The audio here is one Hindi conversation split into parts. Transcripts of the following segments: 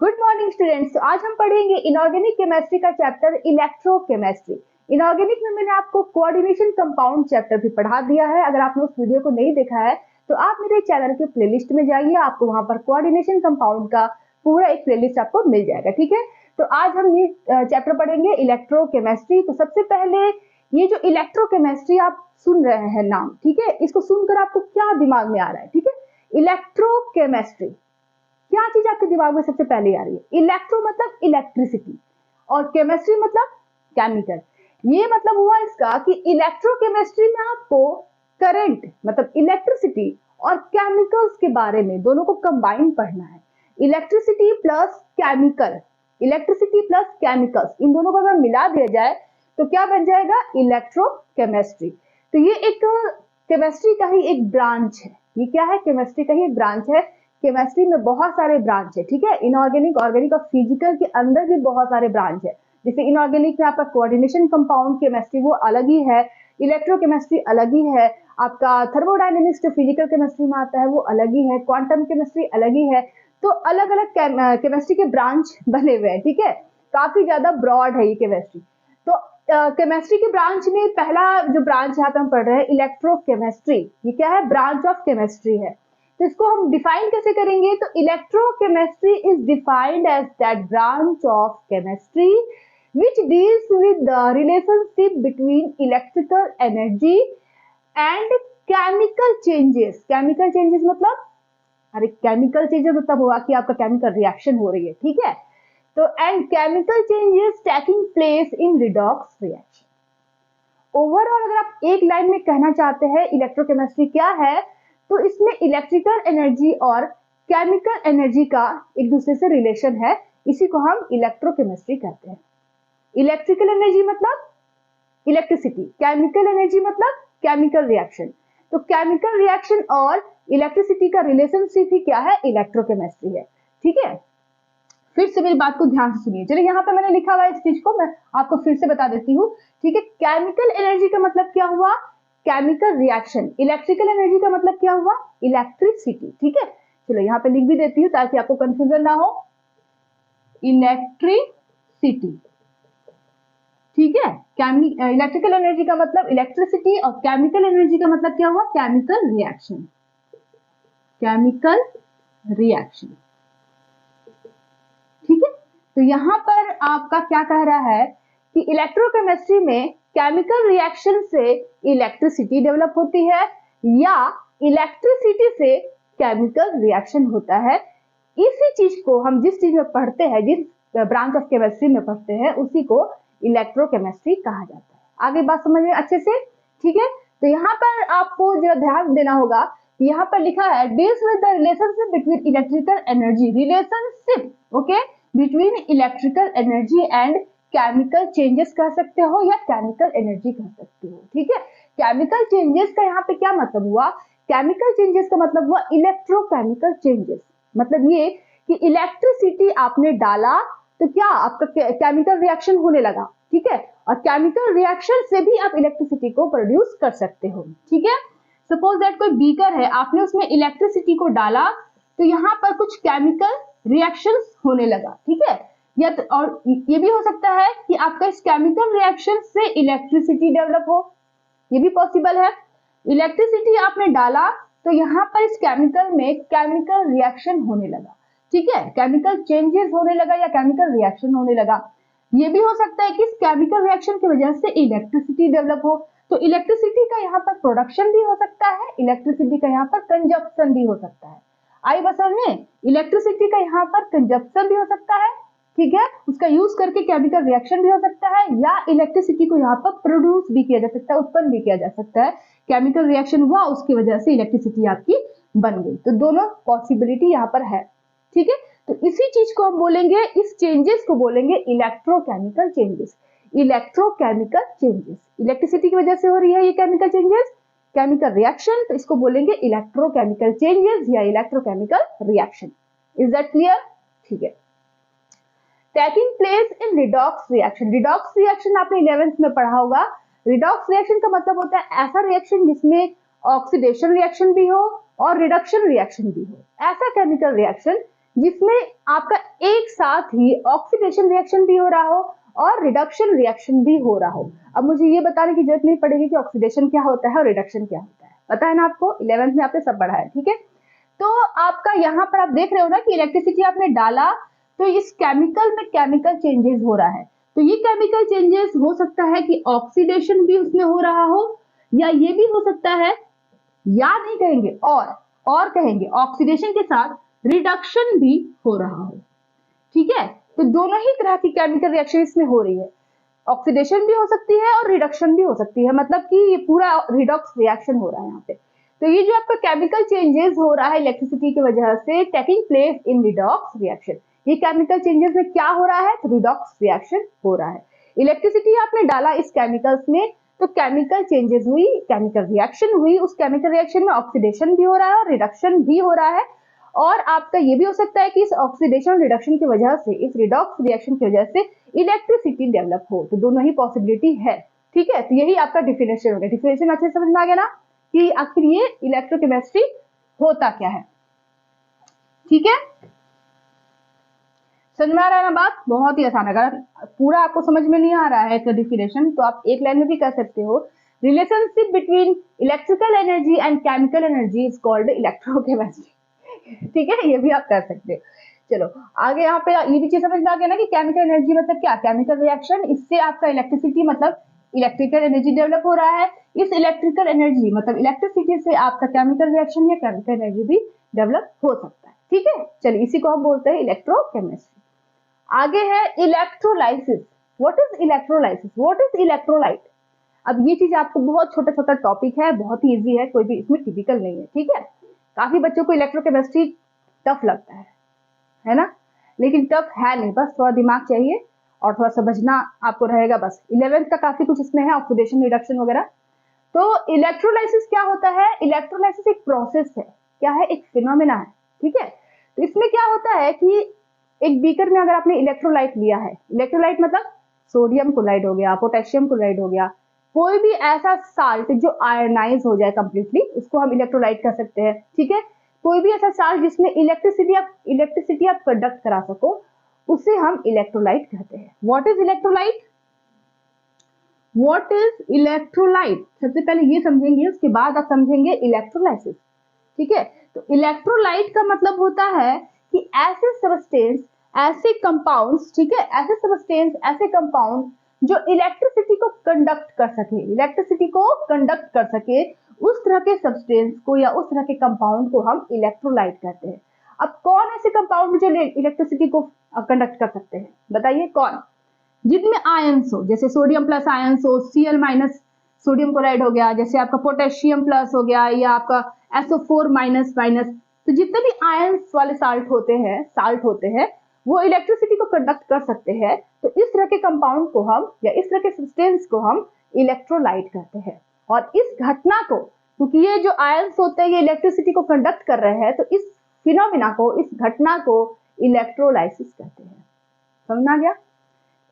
Good morning students. तो आज हम पढ़ेंगे इनऑर्गेनिक केमिस्ट्री का चैप्टर इलेक्ट्रोकेमिस्ट्री। इनऑर्गेनिक में मैंने आपको कोऑर्डिनेशन कंपाउंड चैप्टर भी पढ़ा दिया है। अगर आपने उस वीडियो को नहीं देखा है तो आप मेरे चैनल के प्लेलिस्ट में जाइए, आपको वहां पर कोऑर्डिनेशन कंपाउंड का पूरा एक प्लेलिस्ट आपको मिल जाएगा। ठीक है, तो आज हम ये चैप्टर पढ़ेंगे इलेक्ट्रोकेमिस्ट्री। तो सबसे पहले ये जो इलेक्ट्रोकेमिस्ट्री आप सुन रहे हैं नाम, ठीक है, इसको सुनकर आपको क्या दिमाग में आ रहा है? ठीक है, इलेक्ट्रोकेमिस्ट्री क्या चीज आपके दिमाग में सबसे पहले आ रही है? इलेक्ट्रो मतलब इलेक्ट्रिसिटी और केमिस्ट्री मतलब केमिकल। ये मतलब हुआ इसका कि इलेक्ट्रोकेमिस्ट्री में आपको करंट मतलब इलेक्ट्रिसिटी और केमिकल्स के बारे में दोनों को कंबाइन पढ़ना है। Electricity plus chemical, electricity plus chemicals, इन दोनों को अगर मिला दिया जाए तो क्या बन जाएगा? इलेक्ट्रोकेमिस्ट्री। तो ये एक केमिस्ट्री का ही एक ब्रांच है। ये क्या है? केमिस्ट्री का ही एक ब्रांच है। केमिस्ट्री में बहुत सारे ब्रांच है, ठीक है, इनऑर्गेनिक, ऑर्गेनिक और फिजिकल के अंदर भी बहुत सारे ब्रांच है। जैसे इनऑर्गेनिक में आपका कोऑर्डिनेशन कंपाउंड केमिस्ट्री वो अलग ही है, इलेक्ट्रोकेमिस्ट्री अलग ही है, आपका थर्मोडायनेमिक्स जो फिजिकल केमिस्ट्री में आता है वो अलग ही है, क्वांटम केमिस्ट्री अलग ही है। तो अलग अलग केमिस्ट्री के ब्रांच बने हुए हैं, ठीक है, काफी ज्यादा ब्रॉड है ये केमिस्ट्री। तो केमिस्ट्री के ब्रांच में पहला जो ब्रांच यहाँ पे हम पढ़ रहे हैं इलेक्ट्रोकेमिस्ट्री, ये क्या है? ब्रांच ऑफ केमिस्ट्री है। तो इसको हम डिफाइन कैसे करेंगे? तो electrochemistry is defined as that branch of chemistry which deals with the relationship between electrical energy and chemical changes। chemical changes मतलब, अरे केमिकल चेंजेस मतलब हुआ कि आपका केमिकल रिएक्शन हो रही है, ठीक है। तो and chemical changes taking place in redox reaction. Overall अगर आप एक लाइन में कहना चाहते हैं इलेक्ट्रोकेमिस्ट्री क्या है, तो इसमें इलेक्ट्रिकल एनर्जी और केमिकल एनर्जी का एक दूसरे से रिलेशन है, इसी को हम इलेक्ट्रोकेमिस्ट्री कहते हैं। इलेक्ट्रिकल एनर्जी मतलब इलेक्ट्रिसिटी, केमिकल एनर्जी मतलब केमिकल रिएक्शन। तो केमिकल रिएक्शन और इलेक्ट्रिसिटी का रिलेशनशिप ही क्या है? इलेक्ट्रोकेमिस्ट्री है, ठीक है। फिर से मेरी बात को ध्यान से सुनिए। चलिए यहाँ पे मैंने लिखा हुआ है इस चीज को मैं आपको फिर से बता देती हूँ, ठीक है। केमिकल एनर्जी का मतलब क्या हुआ? Chemical reaction. इलेक्ट्रिकल एनर्जी का मतलब क्या हुआ? इलेक्ट्रिसिटी, ठीक है। चलो यहाँ पे लिख भी देती हूँ ताकि आपको कंफ्यूजन ना हो। इलेक्ट्रिसिटी, ठीक है। इलेक्ट्रिकल एनर्जी का मतलब इलेक्ट्रिसिटी और केमिकल एनर्जी का मतलब क्या हुआ? केमिकल रिएक्शन, केमिकल रिएक्शन, ठीक है। तो यहाँ पर आपका क्या कह रहा है कि इलेक्ट्रोकेमिस्ट्री में केमिकल रिएक्शन से इलेक्ट्रिसिटी डेवलप होती है या इलेक्ट्रिसिटी से केमिकल रिएक्शन होता है। इसी चीज को हम जिस चीज में पढ़ते हैं, जिस ब्रांच ऑफ केमिस्ट्री में पढ़ते हैं, उसी को इलेक्ट्रोकेमिस्ट्री कहा जाता है। आगे बात समझ में अच्छे से, ठीक है। तो यहाँ पर आपको जो ध्यान देना होगा, यहाँ पर लिखा है deals with the relationship between electrical energy, relationship, okay, between electrical energy and chemical changes कह सकते हो या केमिकल एनर्जी कह सकते हो, ठीक है। केमिकल चेंजेस का यहाँ पे क्या मतलब हुआ? केमिकल चेंजेस का मतलब हुआ इलेक्ट्रोकेमिकल चेंजेस। मतलब ये कि इलेक्ट्रिसिटी आपने डाला तो क्या आपका केमिकल रिएक्शन होने लगा, ठीक है, और केमिकल रिएक्शन से भी आप इलेक्ट्रिसिटी को प्रोड्यूस कर सकते हो, ठीक है। सपोज दैट कोई बीकर है, आपने उसमें इलेक्ट्रिसिटी को डाला तो यहाँ पर कुछ केमिकल रिएक्शंस होने लगा, ठीक है। या तो और ये भी हो सकता है कि आपका इस केमिकल रिएक्शन से इलेक्ट्रिसिटी डेवलप हो, ये भी पॉसिबल है। इलेक्ट्रिसिटी आपने डाला तो यहाँ पर इस केमिकल में केमिकल रिएक्शन होने लगा, ठीक है, केमिकल चेंजेस होने लगा या केमिकल रिएक्शन होने लगा। ये भी हो सकता है कि इस केमिकल रिएक्शन की वजह से इलेक्ट्रिसिटी डेवलप हो। तो इलेक्ट्रिसिटी का यहाँ पर प्रोडक्शन भी हो सकता है, इलेक्ट्रिसिटी का यहाँ पर कंजप्शन भी हो सकता है। आई बस में इलेक्ट्रिसिटी का यहाँ पर कंजप्शन भी हो सकता है, ठीक है, उसका यूज करके केमिकल रिएक्शन भी हो सकता है, या इलेक्ट्रिसिटी को यहाँ पर प्रोड्यूस भी किया जा सकता है, उत्पन्न भी किया जा सकता है। केमिकल रिएक्शन हुआ, उसकी वजह से इलेक्ट्रिसिटी आपकी बन गई। तो दोनों पॉसिबिलिटी यहाँ पर है, ठीक है। तो इसी चीज को हम बोलेंगे, इस चेंजेस को बोलेंगे electrochemical changes. Electrochemical changes, electricity की वजह से हो रही है ये केमिकल चेंजेस, केमिकल रिएक्शन, तो इसको बोलेंगे इलेक्ट्रोकेमिकल चेंजेस या electrochemical reaction. Is that clear? ठीक है। Taking place in redox reaction. Redox reaction आपने 11th में पढ़ा होगा। रिडॉक्स रिएक्शन का मतलब होता है ऐसा रिएक्शन जिसमें ऑक्सीडेशन रिएक्शन भी हो और रिडक्शन रिएक्शन भी हो। ऐसा केमिकल रिएक्शन जिसमें आपका एक साथ ही ऑक्सीडेशन रिएक्शन भी हो रहा हो और रिडक्शन रिएक्शन भी हो रहा हो। अब मुझे ये बताने की जरूरत नहीं पड़ेगी कि ऑक्सीडेशन क्या होता है और रिडक्शन क्या होता है, पता है ना आपको, 11th में आपने सब पढ़ा है, ठीक है। तो आपका यहाँ पर आप देख रहे हो ना कि इलेक्ट्रिसिटी आपने डाला तो इस केमिकल में केमिकल चेंजेस हो रहा है। तो ये केमिकल चेंजेस हो सकता है कि ऑक्सीडेशन भी उसमें हो रहा हो, या ये भी हो सकता है, या नहीं कहेंगे और कहेंगे ऑक्सीडेशन के साथ रिडक्शन भी हो रहा हो, ठीक है। तो दोनों ही तरह की केमिकल रिएक्शन इसमें हो रही है, ऑक्सीडेशन भी हो सकती है और रिडक्शन भी हो सकती है, मतलब कि ये पूरा रिडॉक्स रिएक्शन हो रहा है यहाँ पे। तो ये जो आपका केमिकल चेंजेस हो रहा है इलेक्ट्रिसिटी की वजह से taking place in redox reaction, ये केमिकल चेंजेस में क्या हो रहा है, तो रिडॉक्स रिएक्शन हो रहा है। इलेक्ट्रिसिटी आपने डाला इस केमिकल्स में तो केमिकल चेंजेस हुई, केमिकल रिएक्शन हुई, उस केमिकल रिएक्शन में ऑक्सीडेशन भी हो रहा है और रिडक्शन भी हो रहा है। और आपका ये भी हो सकता है कि इस ऑक्सीडेशन रिडक्शन की वजह से, इस रिडॉक्स रिएक्शन की वजह से इलेक्ट्रिसिटी डेवलप हो, तो दोनों ही पॉसिबिलिटी है, ठीक है। तो यही आपका डिफिनेशन हो गया। डिफिनेशन अच्छे से समझ में आ गया ना कि आखिर ये इलेक्ट्रोकेमिस्ट्री होता क्या है, ठीक है। समझ में आ रहा है ना बात, बहुत ही आसान है। अगर पूरा आपको समझ में नहीं आ रहा है इसका डिफिनेशन तो आप एक लाइन में भी कर सकते हो, relationship between electrical energy and chemical energy is called electrochemistry, ठीक है, ये भी आप कर सकते हो। चलो आगे यहाँ पे ये भी चीज समझ में आ गया ना कि केमिकल एनर्जी मतलब क्या, केमिकल रिएक्शन, इससे आपका इलेक्ट्रिसिटी मतलब इलेक्ट्रिकल एनर्जी डेवलप हो रहा है। इस इलेक्ट्रिकल एनर्जी मतलब इलेक्ट्रिसिटी से आपका केमिकल रिएक्शन या केमिकल एनर्जी भी डेवलप हो सकता है, ठीक है। चलिए इसी को हम बोलते हैं इलेक्ट्रोकेमिस्ट्री। आगे है electrolysis. What is electrolysis, what is electrolyte. अब ये चीज आपको बहुत छोटा छोटा टॉपिक है, बहुत ही इजी है, कोई भी इसमें टिपिकल नहीं है, ठीक है। काफी बच्चों को इलेक्ट्रोकेमिस्ट्री टफ लगता है ना, लेकिन टफ है नहीं, बस थोड़ा दिमाग चाहिए और थोड़ा समझना आपको रहेगा बस। 11th का काफी कुछ इसमें है, ऑक्सीडेशन रिडक्शन वगैरह। तो इलेक्ट्रोलाइसिस क्या होता है, इलेक्ट्रोलाइसिस एक प्रोसेस है, क्या है, एक फिनोमेना है, ठीक है। तो इसमें क्या होता है कि एक बीकर में अगर आपने इलेक्ट्रोलाइट लिया है, इलेक्ट्रोलाइट मतलब सोडियम क्लोराइड हो गया, पोटेशियम क्लोराइड हो गया, कोई भी ऐसा साल्ट जो आयनाइज हो जाए कंप्लीटली, उसको हम इलेक्ट्रोलाइट कर सकते हैं, ठीक है। कोई भी ऐसा साल्ट जिसमें इलेक्ट्रिसिटी आप कंडक्ट करा सको, उसे हम इलेक्ट्रोलाइट कहते हैं। What is electrolyte, what is electrolyte, सबसे पहले ये समझेंगे, उसके बाद आप समझेंगे इलेक्ट्रोलाइसिस, ठीक है। तो इलेक्ट्रोलाइट का मतलब होता है कि ऐसे सब्सटेंस, ऐसे कंपाउंड्स, ठीक है, ऐसे सब्सटेंस, ऐसे कंपाउंड जो इलेक्ट्रिसिटी को कंडक्ट कर सके, इलेक्ट्रिसिटी को कंडक्ट कर सके, उस तरह के सब्सटेंस को या उस तरह के कंपाउंड को हम इलेक्ट्रोलाइट कहते हैं। अब कौन ऐसे कंपाउंड जो इलेक्ट्रिसिटी को कंडक्ट कर सकते हैं, बताइए कौन, जिनमें आयंस हो, जैसे सोडियम प्लस आयंस हो, Cl माइनस सोडियम क्लोराइड हो गया, जैसे आपका पोटेशियम प्लस हो गया, या आपका SO4 माइनस माइनस। तो जितने भी आयंस वाले साल्ट होते हैं वो इलेक्ट्रिसिटी को कंडक्ट कर सकते हैं। तो इस तरह के कंपाउंड को हम या इस तरह के सब्सटेंस को हम इलेक्ट्रोलाइट कहते हैं। और इस घटना को, क्योंकि ये जो आयंस होते हैं ये इलेक्ट्रिसिटी को कंडक्ट कर रहे हैं, तो इस फिनोमिना को, इस घटना को इलेक्ट्रोलाइसिस कहते हैं। समझ आ गया।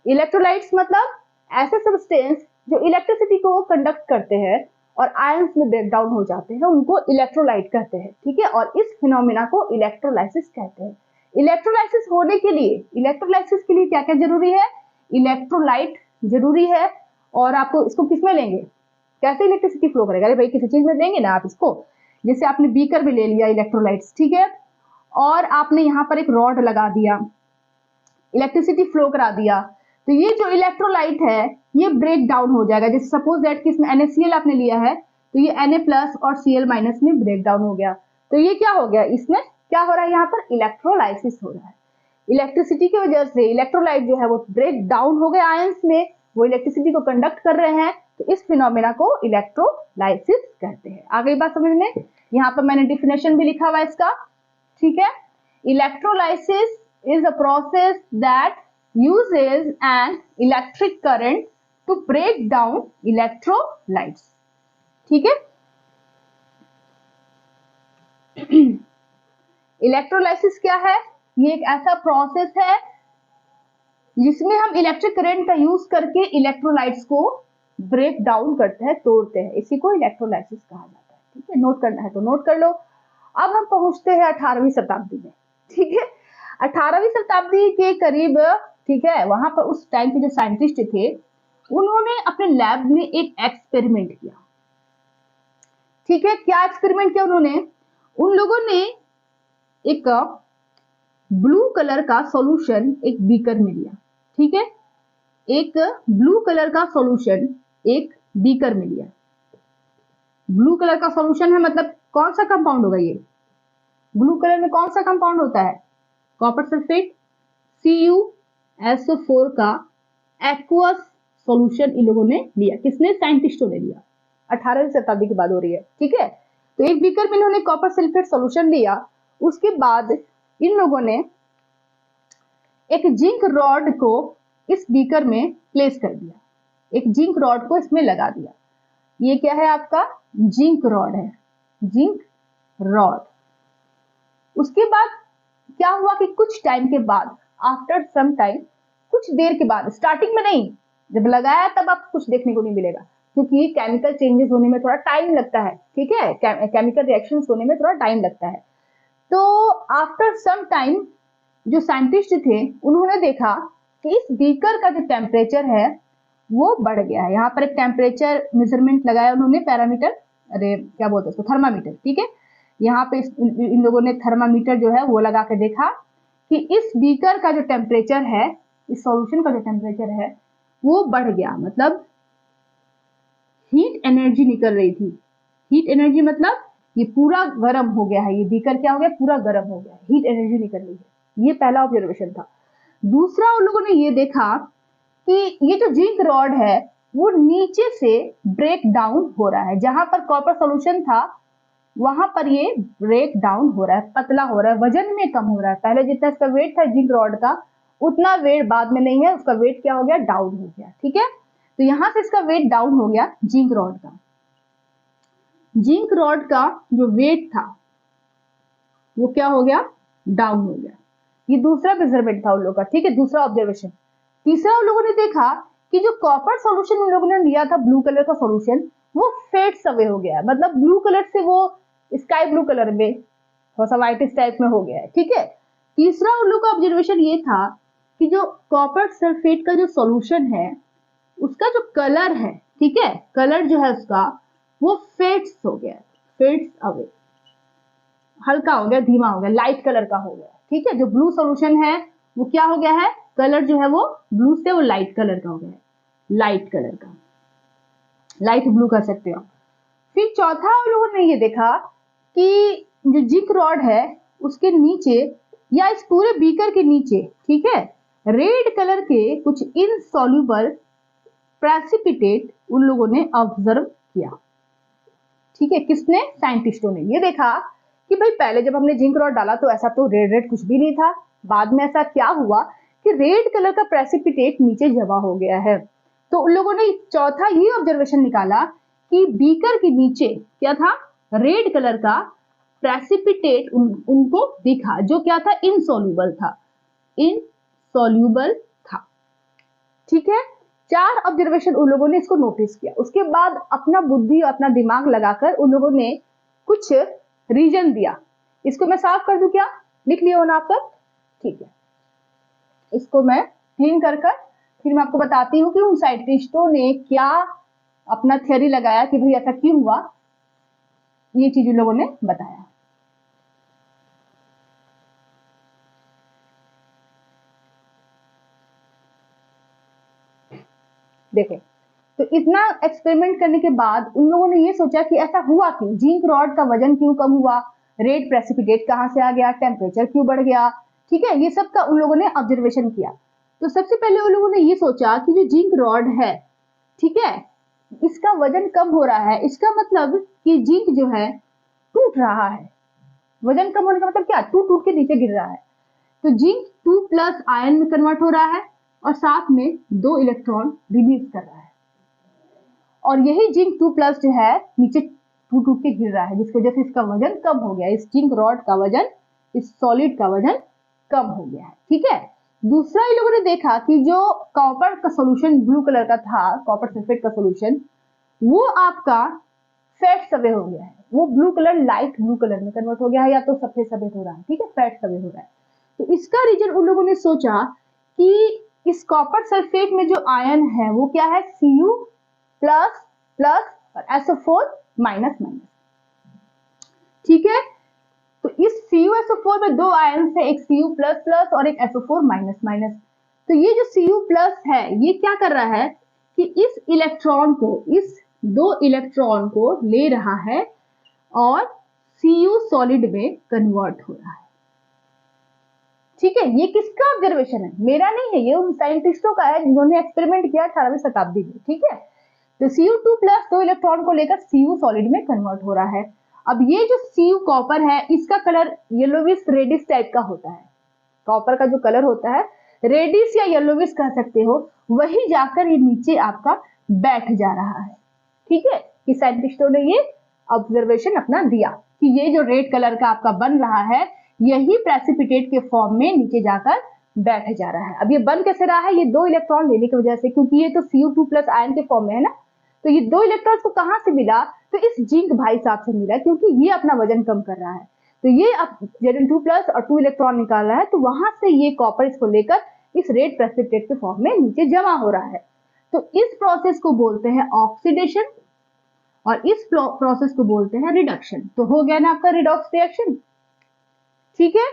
इलेक्ट्रोलाइट्स मतलब ऐसे सब्सटेंस जो इलेक्ट्रिसिटी को कंडक्ट करते हैं और आयंस में ब्रेक डाउन हो जाते हैं, उनको इलेक्ट्रोलाइट कहते हैं, ठीक है। और इस फिनोमिना को इलेक्ट्रोलाइसिस कहते हैं। इलेक्ट्रोलाइसिस होने के लिए, इलेक्ट्रोलाइसिस के लिए क्या क्या जरूरी है, इलेक्ट्रोलाइट जरूरी है। और आपको इसको किसमें लेंगे, कैसे इलेक्ट्रिसिटी फ्लो करेगा, अरे भाई किसी चीज में देंगे ना आप इसको। जैसे आपने बीकर में ले लिया इलेक्ट्रोलाइट्स, ठीक है, और आपने यहाँ पर एक रॉड लगा दिया, इलेक्ट्रिसिटी फ्लो करा दिया, तो ये जो इलेक्ट्रोलाइट है ये ब्रेक डाउन हो जाएगा। जैसे सपोज दैट कि इसमें NaCl आपने लिया है, तो ये Na+ और Cl- में ब्रेक डाउन हो गया। तो ये क्या हो गया, इसमें क्या हो रहा है, यहाँ पर इलेक्ट्रोलाइसिस हो रहा है। इलेक्ट्रिसिटी की वजह से इलेक्ट्रोलाइट जो है वो ब्रेक डाउन हो गए आयंस में, वो इलेक्ट्रिसिटी को कंडक्ट कर रहे हैं, तो इस फिनोमेना को इलेक्ट्रोलाइसिस कहते हैं। आ गई बात समझ में। यहाँ पर मैंने डिफिनेशन भी लिखा हुआ है इसका, ठीक है। Electrolysis is a process that uses an electric current to break down electrolytes, ठीक है। इलेक्ट्रोलाइसिस क्या है, ये एक ऐसा प्रोसेस है जिसमें हम इलेक्ट्रिक करंट का यूज करके इलेक्ट्रोलाइट्स को ब्रेक डाउन करते हैं, तोड़ते हैं, इसी को इलेक्ट्रोलाइसिस कहा जाता है, ठीक है। नोट करना है तो नोट कर लो। अब हम पहुंचते हैं 18वीं शताब्दी में, ठीक है। 18वीं शताब्दी के करीब, ठीक है, वहां पर उस टाइम के जो साइंटिस्ट थे उन्होंने अपने लैब में एक एक्सपेरिमेंट किया। ठीक है, क्या एक्सपेरिमेंट किया उन्होंने? उन लोगों ने एक ब्लू कलर का सॉल्यूशन एक बीकर में लिया। ठीक है, एक ब्लू कलर का सॉल्यूशन एक बीकर में लिया। ब्लू कलर का सॉल्यूशन है मतलब कौन सा कंपाउंड होगा ये? ब्लू कलर में कौन सा कंपाउंड होता है? कॉपर सल्फेट CuSO4 का एक्वस सॉल्यूशन इन लोगों ने लिया। किसने? साइंटिस्टों ने लिया। 18वीं शताब्दी की बात हो रही है। ठीक है, तो एक बीकर में इन्होंने कॉपर सल्फेट सॉल्यूशन लिया। उसके बाद इन लोगों ने एक जिंक रॉड को इस बीकर में प्लेस कर दिया। एक जिंक रॉड को इसमें लगा दिया। ये क्या है? आपका जिंक रॉड है, जिंक रॉड। उसके बाद क्या हुआ कि कुछ टाइम के बाद, आफ्टर सम टाइम, कुछ देर के बाद, स्टार्टिंग में नहीं, जब लगाया तब आपको कुछ देखने को नहीं मिलेगा, क्योंकि केमिकल चेंजेस होने में थोड़ा टाइम लगता है। ठीक है, केमिकल रिएक्शंस होने में थोड़ा टाइम लगता है। तो आफ्टर सम टाइम जो साइंटिस्ट थे उन्होंने देखा कि इस बीकर का जो टेम्परेचर है वो बढ़ गया है। यहाँ पर एक टेम्परेचर मेजरमेंट लगाया उन्होंने, पैरामीटर, अरे क्या बोलते हैं उसको, थर्मामीटर। ठीक है, यहाँ पे इन लोगों ने थर्मामीटर जो है वो लगा के देखा कि इस बीकर का जो टेम्परेचर है, इस सॉल्यूशन का जो टेम्परेचर है वो बढ़ गया। मतलब हीट एनर्जी निकल रही थी। हीट एनर्जी मतलब ये पूरा गर्म हो गया है, ये बीकर क्या हो गया? पूरा गर्म हो गया है, हीट एनर्जी निकल रही है। ये पहला ऑब्जर्वेशन था। दूसरा, उन लोगों ने ये देखा कि ये जो जिंक रॉड है वो नीचे से ब्रेक डाउन हो रहा है। जहां पर कॉपर सॉल्यूशन था वहां पर ये ब्रेक डाउन हो रहा है, पतला हो रहा है, वजन में कम हो रहा है। पहले जितना इसका वेट था जिंक रॉड का, उतना वेट बाद में नहीं है, उसका वेट क्या हो गया? डाउन हो गया। ठीक है, तो यहां से इसका वेट डाउन हो गया जिंक रॉड का। जिंक रॉड का जो वेट था वो क्या हो गया? डाउन हो गया। ये दूसरा मेजरमेंट था उन लोगों का। ठीक है, दूसरा ऑब्जर्वेशन। तीसरा, उन लोगों ने देखा कि जो कॉपर सॉल्यूशन उन लोगों ने लिया था, ब्लू कलर का सॉल्यूशन, वो फेड्स अवे हो गया है। मतलब ब्लू कलर से वो स्काई ब्लू कलर में, थोड़ा सा व्हाइटिश टाइप में हो गया है। ठीक है, तीसरा उन लोगों का ऑब्जर्वेशन ये था कि जो कॉपर सल्फेट का जो सॉल्यूशन है उसका जो कलर है, ठीक है, कलर जो है उसका वो फेड्स हो गया, फेड्स अवे, हल्का हो गया, धीमा हो गया, लाइट कलर का हो गया। ठीक है, जो ब्लू सॉल्यूशन है वो क्या हो गया है? कलर जो है वो ब्लू से वो लाइट कलर का हो गया है, लाइट कलर का, लाइट ब्लू कर सकते हो। फिर चौथा, उन लोगों ने ये देखा कि जो जिंक रॉड है उसके नीचे या इस पूरे बीकर के नीचे, ठीक है, रेड कलर के कुछ इनसॉल्युबल प्रेसिपिटेट उन लोगों ने ऑब्जर्व किया। ठीक है, किसने? साइंटिस्टों ने। ये देखा कि भाई पहले जब हमने जिंक रॉड डाला तो ऐसा तो रेड रेड कुछ भी नहीं था, बाद में ऐसा क्या हुआ कि रेड कलर का प्रेसिपिटेट नीचे जमा हो गया है। तो उन लोगों ने चौथा ये ऑब्जर्वेशन निकाला कि बीकर के नीचे क्या था? रेड कलर का प्रेसिपिटेट उनको दिखा, जो क्या था? इनसॉल्युबल था, इनसॉल्युबल था। ठीक है, 4 ऑब्जर्वेशन उन लोगों ने इसको नोटिस किया। उसके बाद अपना बुद्धि और अपना दिमाग लगाकर उन लोगों ने कुछ रीजन दिया। इसको मैं साफ कर दूं क्या? लिख लिया हो ना आप सब? ठीक है, इसको मैं क्लीन कर फिर मैं आपको बताती हूँ कि उन साइंटिस्टों ने क्या अपना थ्योरी लगाया कि भाई ऐसा क्यों हुआ। ये चीज उन लोगों ने बताया। देखें, तो इतना एक्सपेरिमेंट करने के बाद उन लोगों ने ये सोचा कि ऐसा हुआ क्यों, जिंक रॉड का वजन क्यों कम हुआ, रेड प्रेसिपिटेट कहां से आ गया, टेम्परेचर क्यों बढ़ गया। ठीक है, ये सब का उन लोगों ने ऑब्जर्वेशन किया। तो सबसे पहले उन लोगों ने ये सोचा कि जो जिंक रॉड है, ठीक है, इसका वजन कम हो रहा है, इसका मतलब कि जिंक जो है टूट रहा है। वजन कम होने का मतलब क्या? टूट टूट के नीचे गिर रहा है। तो जिंक 2+ आयन में कन्वर्ट हो रहा है और साथ में 2 इलेक्ट्रॉन रिलीज कर रहा है, और यही जिंक 2+ जो है नीचे टूट टूट के गिर रहा है, जिसकी वजह से इसका वजन कम हो गया। इस जिंक रॉड का वजन, इस सॉलिड का वजन कम हो गया है। ठीक है, दूसरा इन लोगों ने देखा कि जो कॉपर का सॉल्यूशन ब्लू कलर का था, कॉपर सल्फेट का सॉल्यूशन, वो आपका फेड्स अवे हो गया है। वो blue colour light blue colour में कन्वर्ट हो गया है, या तो सफेद सफेद हो रहा है। ठीक है, फेड्स अवे हो रहा है। तो इसका रीजन उन लोगों ने सोचा कि इस कॉपर सल्फेट में जो आयन है वो क्या है, Cu प्लस प्लस और SO4 माइनस माइनस। ठीक है, तो इस CuSO4 में दो आयन है, एक Cu प्लस प्लस और एक SO4 माइनस माइनस। तो ये जो Cu प्लस है ये क्या कर रहा है कि इस इलेक्ट्रॉन को, इस दो इलेक्ट्रॉन को ले रहा है और Cu सॉलिड में कन्वर्ट हो रहा है। ठीक है, ये किसका ऑब्जर्वेशन है, मेरा नहीं है, ये उन साइंटिस्टों का है जिन्होंने एक्सपेरिमेंट किया 18वीं शताब्दी में। ठीक है, तो Cu2 प्लस दो इलेक्ट्रॉन को लेकर Cu सॉलिड में कन्वर्ट हो रहा है। अब ये जो Cu कॉपर है इसका कलर येलोविश रेडिश टाइप का होता है। कॉपर का जो कलर होता है रेडिश या येलोविश कह सकते हो, वही जाकर ये नीचे आपका बैठ जा रहा है। ठीक है, कि साइंटिस्टों ने ये ऑब्जर्वेशन अपना दिया कि ये जो रेड कलर का आपका बन रहा है यही प्रेसिपिटेट के फॉर्म में नीचे जाकर बैठ जा रहा है। अब ये बन कैसे रहा है, ये दो इलेक्ट्रॉन लेने की वजह से, क्योंकि ये तो Cu2 प्लस आयन के फॉर्म में है ना, तो ये दो इलेक्ट्रॉन्स को कहां से मिला, तो इस जिंक भाई साहब से मिला, क्योंकि ये अपना वजन कम कर रहा है। तो ये अब Zn2 प्लस और 2 इलेक्ट्रॉन निकाल रहा है, तो वहां से ये कॉपर इसको लेकर इस रेड प्रेसिपिटेट के फॉर्म में नीचे जमा हो रहा है। तो इस प्रोसेस को बोलते हैं ऑक्सीडेशन और इस प्रोसेस को बोलते हैं रिडक्शन। तो हो गया ना आपका रिडॉक्स रिएक्शन। ठीक है,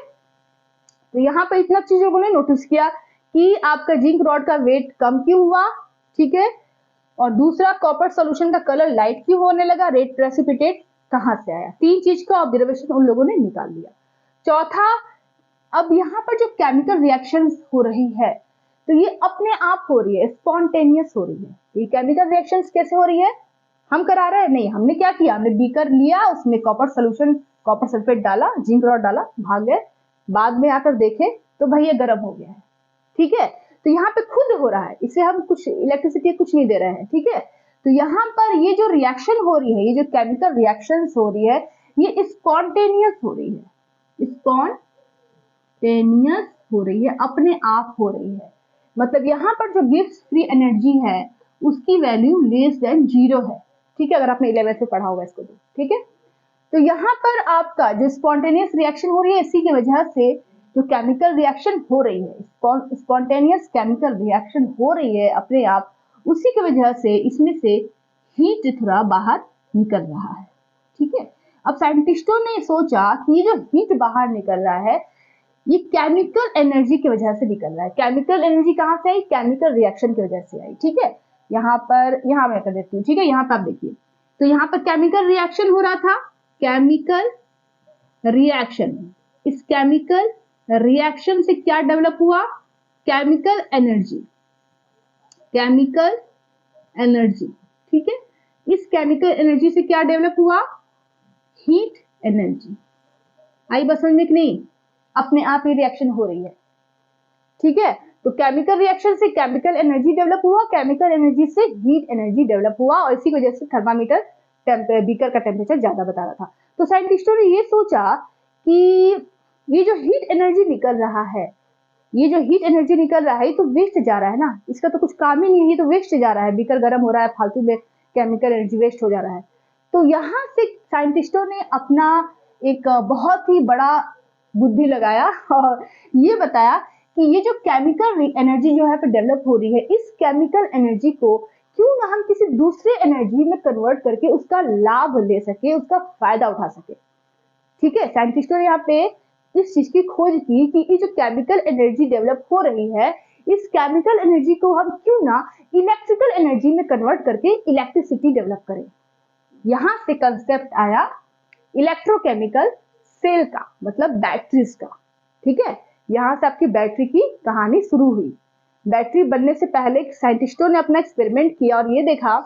तो यहाँ पर इतना चीजों को नोटिस किया कि आपका जिंक रॉड का वेट कम क्यों हुआ। ठीक है, और दूसरा कॉपर सॉल्यूशन का कलर लाइट क्यों होने लगा, रेड प्रेसिपिटेट कहां से आया। तीन चीज का ऑब्जर्वेशन उन लोगों ने निकाल लिया। चौथा, अब यहाँ पर जो केमिकल रिएक्शंस हो रही है तो ये अपने आप हो रही है, स्पॉन्टेनियस हो रही है। ये केमिकल रिएक्शंस कैसे हो रही है, हम करा रहे हैं नहीं, हमने क्या किया, हमने बीकर लिया, उसमें कॉपर सॉल्यूशन, कॉपर सल्फेट डाला, जिंक रॉड डाला, भाग गए, बाद में आकर देखे तो भाई ये गर्म हो गया है। ठीक है, तो यहाँ पे खुद हो रहा है, इसे हम कुछ इलेक्ट्रिसिटी कुछ नहीं दे रहे हैं। ठीक है, तो यहाँ पर ये जो रिएक्शन हो रही है, ये जो केमिकल रिएक्शंस हो रही है ये स्पॉन्टेनियस हो रही है, स्पॉन्टेनियस हो रही है, अपने आप हो रही है। मतलब यहाँ पर जो गिब्स फ्री एनर्जी है उसकी वैल्यू लेस देन 0 है। ठीक है, अगर आपने 11th में पढ़ा होगा इसको तो। ठीक है, तो यहाँ पर आपका जो स्पॉन्टेनियस रिएक्शन हो रही है इसी की वजह से जो केमिकल रिएक्शन हो रही है, स्पॉन्टेनियस केमिकल रिएक्शन हो रही है अपने आप, उसी की वजह से इसमें से हीट थोड़ा बाहर निकल रहा है। ठीक है, अब साइंटिस्टों ने सोचा कि ये जो हीट बाहर निकल रहा है ये केमिकल एनर्जी की वजह से निकल रहा है। केमिकल एनर्जी कहां से आई, केमिकल रिएक्शन की वजह से आई। ठीक है, यहाँ मैं कर देती हूँ। ठीक है, यहाँ पर आप देखिए, तो यहाँ पर केमिकल रिएक्शन हो रहा था, केमिकल रिएक्शन, इस केमिकल रिएक्शन से क्या डेवलप हुआ, केमिकल एनर्जी, केमिकल एनर्जी। ठीक है, इस केमिकल एनर्जी से क्या डेवलप हुआ, हीट एनर्जी। आई बस समझ में कि नहीं, अपने आप ये रिएक्शन हो रही है। ठीक है, तो केमिकल रिएक्शन से केमिकल एनर्जी डेवलप हुआ, केमिकल एनर्जी से हीट एनर्जी डेवलप हुआ, और इसी वजह से थर्मामीटर बीकर का टेम्परेचर ज्यादा बता रहा था। तो साइंटिस्टों ने ये सोचा कि ये जो हीट एनर्जी निकल रहा है, ये जो हीट एनर्जी निकल रहा है ये तो वेस्ट जा रहा है ना, इसका तो कुछ काम ही नहीं है, ये तो वेस्ट जा रहा है, बीकर गर्म हो रहा है, फालतू में केमिकल एनर्जी वेस्ट हो जा रहा है। तो यहाँ से साइंटिस्टों ने अपना एक बहुत ही बड़ा बुद्धि लगाया और ये बताया कि ये जो केमिकल एनर्जी जो है डेवलप हो रही है, इस केमिकल एनर्जी को क्यों ना हम किसी दूसरे एनर्जी में कन्वर्ट करके उसका लाभ ले सके, उसका फायदा उठा सके। ठीक है, साइंटिस्टों ने यहाँ पे इस चीज की खोज की कि ये जो केमिकल एनर्जी डेवलप हो रही है इस केमिकल एनर्जी को हम क्यों ना इलेक्ट्रिकल एनर्जी में कन्वर्ट करके इलेक्ट्रिसिटी डेवलप करें। यहां से कंसेप्ट आया इलेक्ट्रोकेमिकल सेल का, मतलब बैटरीज का। ठीक है, यहां से आपकी बैटरी की कहानी शुरू हुई। बैटरी बनने से पहले साइंटिस्टों ने अपना एक्सपेरिमेंट किया और ये देखा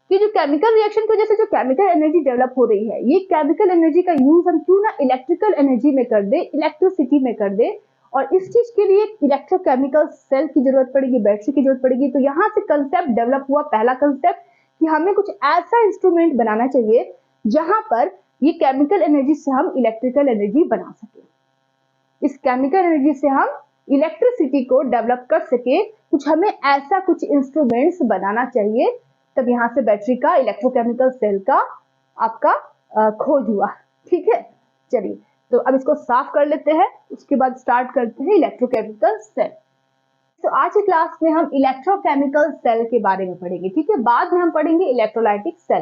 कि जो केमिकल रिएक्शन की वजह से जो केमिकल एनर्जी डेवलप हो रही है, ये केमिकल एनर्जी का यूज हम क्यों ना इलेक्ट्रिकल एनर्जी में कर दे, इलेक्ट्रिसिटी में कर दे, और इस चीज के लिए इलेक्ट्रोकेमिकल सेल की जरूरत पड़ेगी, बैटरी की जरूरत पड़ेगी। तो यहाँ से कंसेप्ट डेवलप हुआ, पहला कंसेप्ट कि हमें कुछ ऐसा इंस्ट्रूमेंट बनाना चाहिए जहां पर ये केमिकल एनर्जी से हम इलेक्ट्रिकल एनर्जी बना सके, इस केमिकल एनर्जी से हम इलेक्ट्रिसिटी को डेवलप कर सके, कुछ हमें ऐसा कुछ इंस्ट्रूमेंट्स बनाना चाहिए। तब यहाँ से बैटरी का, इलेक्ट्रोकेमिकल सेल का आपका खोज हुआ। ठीक है, चलिए तो अब इसको साफ कर लेते हैं, उसके बाद स्टार्ट करते हैं इलेक्ट्रोकेमिकल सेल। तो आज की क्लास में हम इलेक्ट्रोकेमिकल सेल के बारे में पढ़ेंगे, ठीक है। बाद में हम पढ़ेंगे इलेक्ट्रोलाइटिक सेल।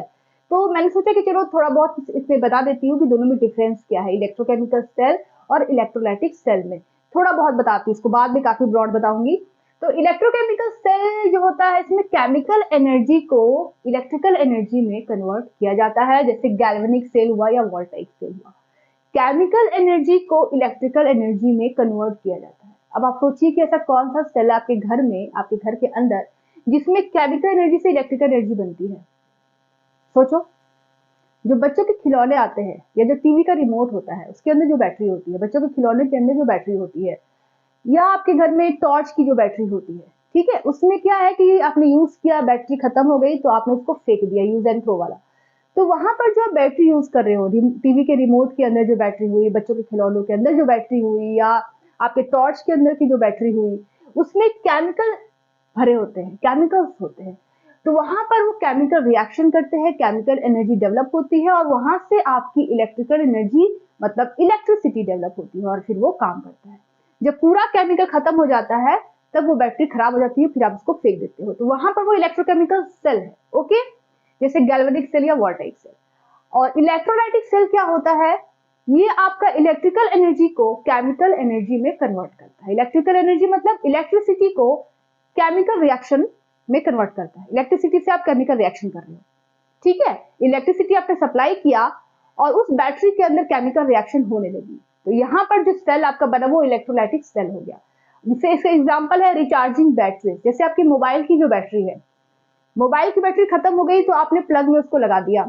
तो मैंने सोचा कि चलो थोड़ा बहुत इसमें बता देती हूँ कि दोनों में डिफरेंस क्या है, इलेक्ट्रोकेमिकल सेल और इलेक्ट्रोलाइटिक सेल में थोड़ा बहुत बताती हूँ, इसको बाद में काफी ब्रॉड बताऊंगी। तो इलेक्ट्रोकेमिकल सेल जो होता है, इसमें केमिकल एनर्जी को इलेक्ट्रिकल एनर्जी में कन्वर्ट किया जाता है, जैसे गैल्वेनिक सेल हुआ या वोल्टाइक सेल हुआ। केमिकल एनर्जी को इलेक्ट्रिकल एनर्जी में कन्वर्ट किया जाता है। अब आप सोचिए कि ऐसा कौन सा सेल आपके घर में, आपके घर के अंदर, जिसमें केमिकल एनर्जी से इलेक्ट्रिकल एनर्जी बनती है। सोचो, जो बच्चों के खिलौने आते हैं या जो टीवी का रिमोट होता है उसके अंदर जो बैटरी होती है, बच्चों के खिलौने के अंदर जो बैटरी होती है, या आपके घर में टॉर्च की जो बैटरी होती है, ठीक है, उसमें क्या है कि आपने यूज किया, बैटरी खत्म हो गई तो आपने उसको फेंक दिया, यूज एंड थ्रो वाला। तो वहां पर जो बैटरी यूज कर रहे हो, टीवी के रिमोट के अंदर जो बैटरी हुई, बच्चों के खिलौनों के अंदर जो बैटरी हुई, या आपके टॉर्च के अंदर की जो बैटरी हुई, उसमें केमिकल भरे होते हैं, केमिकल्स होते हैं। तो वहां पर वो केमिकल रिएक्शन करते हैं, केमिकल एनर्जी डेवलप होती है और वहां से आपकी इलेक्ट्रिकल एनर्जी मतलब इलेक्ट्रिसिटी डेवलप होती है और फिर वो काम करता है। जब पूरा केमिकल खत्म हो जाता है तब वो बैटरी खराब हो जाती है, फिर आप उसको फेंक देते हो, तो वहां पर वो इलेक्ट्रोकेमिकल सेल है, ओके, जैसे गैल्वेनिक सेल या वोल्टाइक सेल। और इलेक्ट्रोलाइटिक सेल क्या होता है, ये आपका इलेक्ट्रिकल एनर्जी को केमिकल एनर्जी में कन्वर्ट करता है। इलेक्ट्रिकल एनर्जी मतलब इलेक्ट्रिसिटी को केमिकल रिएक्शन में कन्वर्ट करता है। इलेक्ट्रिसिटी से आप केमिकल रिएक्शन कर रहे हो, ठीक है, इलेक्ट्रिसिटी आपने सप्लाई किया और उस बैटरी के अंदर केमिकल रिएक्शन होने लगी, तो यहाँ पर जो सेल आपका बना वो इलेक्ट्रोलाइटिक सेल हो गया। जिससे इसका एग्जांपल है रिचार्जिंग बैटरी। जैसे आपकी मोबाइल की जो बैटरी है, मोबाइल की बैटरी खत्म हो गई तो आपने प्लग में उसको लगा दिया,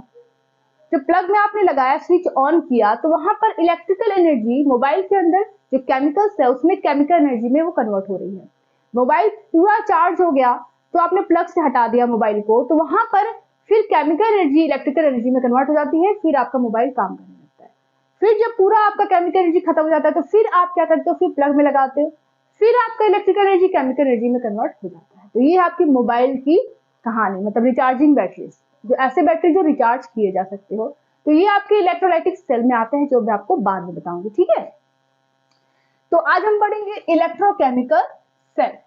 जब प्लग में आपने लगाया, स्विच ऑन किया, तो वहां पर इलेक्ट्रिकल एनर्जी मोबाइल के अंदर जो केमिकल्स है उसमें केमिकल एनर्जी में वो कन्वर्ट हो रही है। मोबाइल पूरा चार्ज हो गया तो आपने प्लग से हटा दिया मोबाइल को, तो वहां पर फिर केमिकल एनर्जी इलेक्ट्रिकल एनर्जी में कन्वर्ट हो जाती है, फिर आपका मोबाइल काम करने लगता है। फिर जब पूरा आपका केमिकल एनर्जी खत्म हो जाता है तो फिर आप क्या करते हो, फिर प्लग में लगाते हो, फिर आपका इलेक्ट्रिकल एनर्जी केमिकल एनर्जी में कन्वर्ट हो जाता है। तो ये आपकी मोबाइल की कहानी, मतलब रिचार्जिंग बैटरीज, जो ऐसे बैटरी जो रिचार्ज किए जा सकते हो। तो ये आपके इलेक्ट्रोलाइटिक सेल में आते हैं, जो मैं आपको बाद में बताऊंगी, ठीक है। तो आज हम पढ़ेंगे इलेक्ट्रोकेमिकल सेल।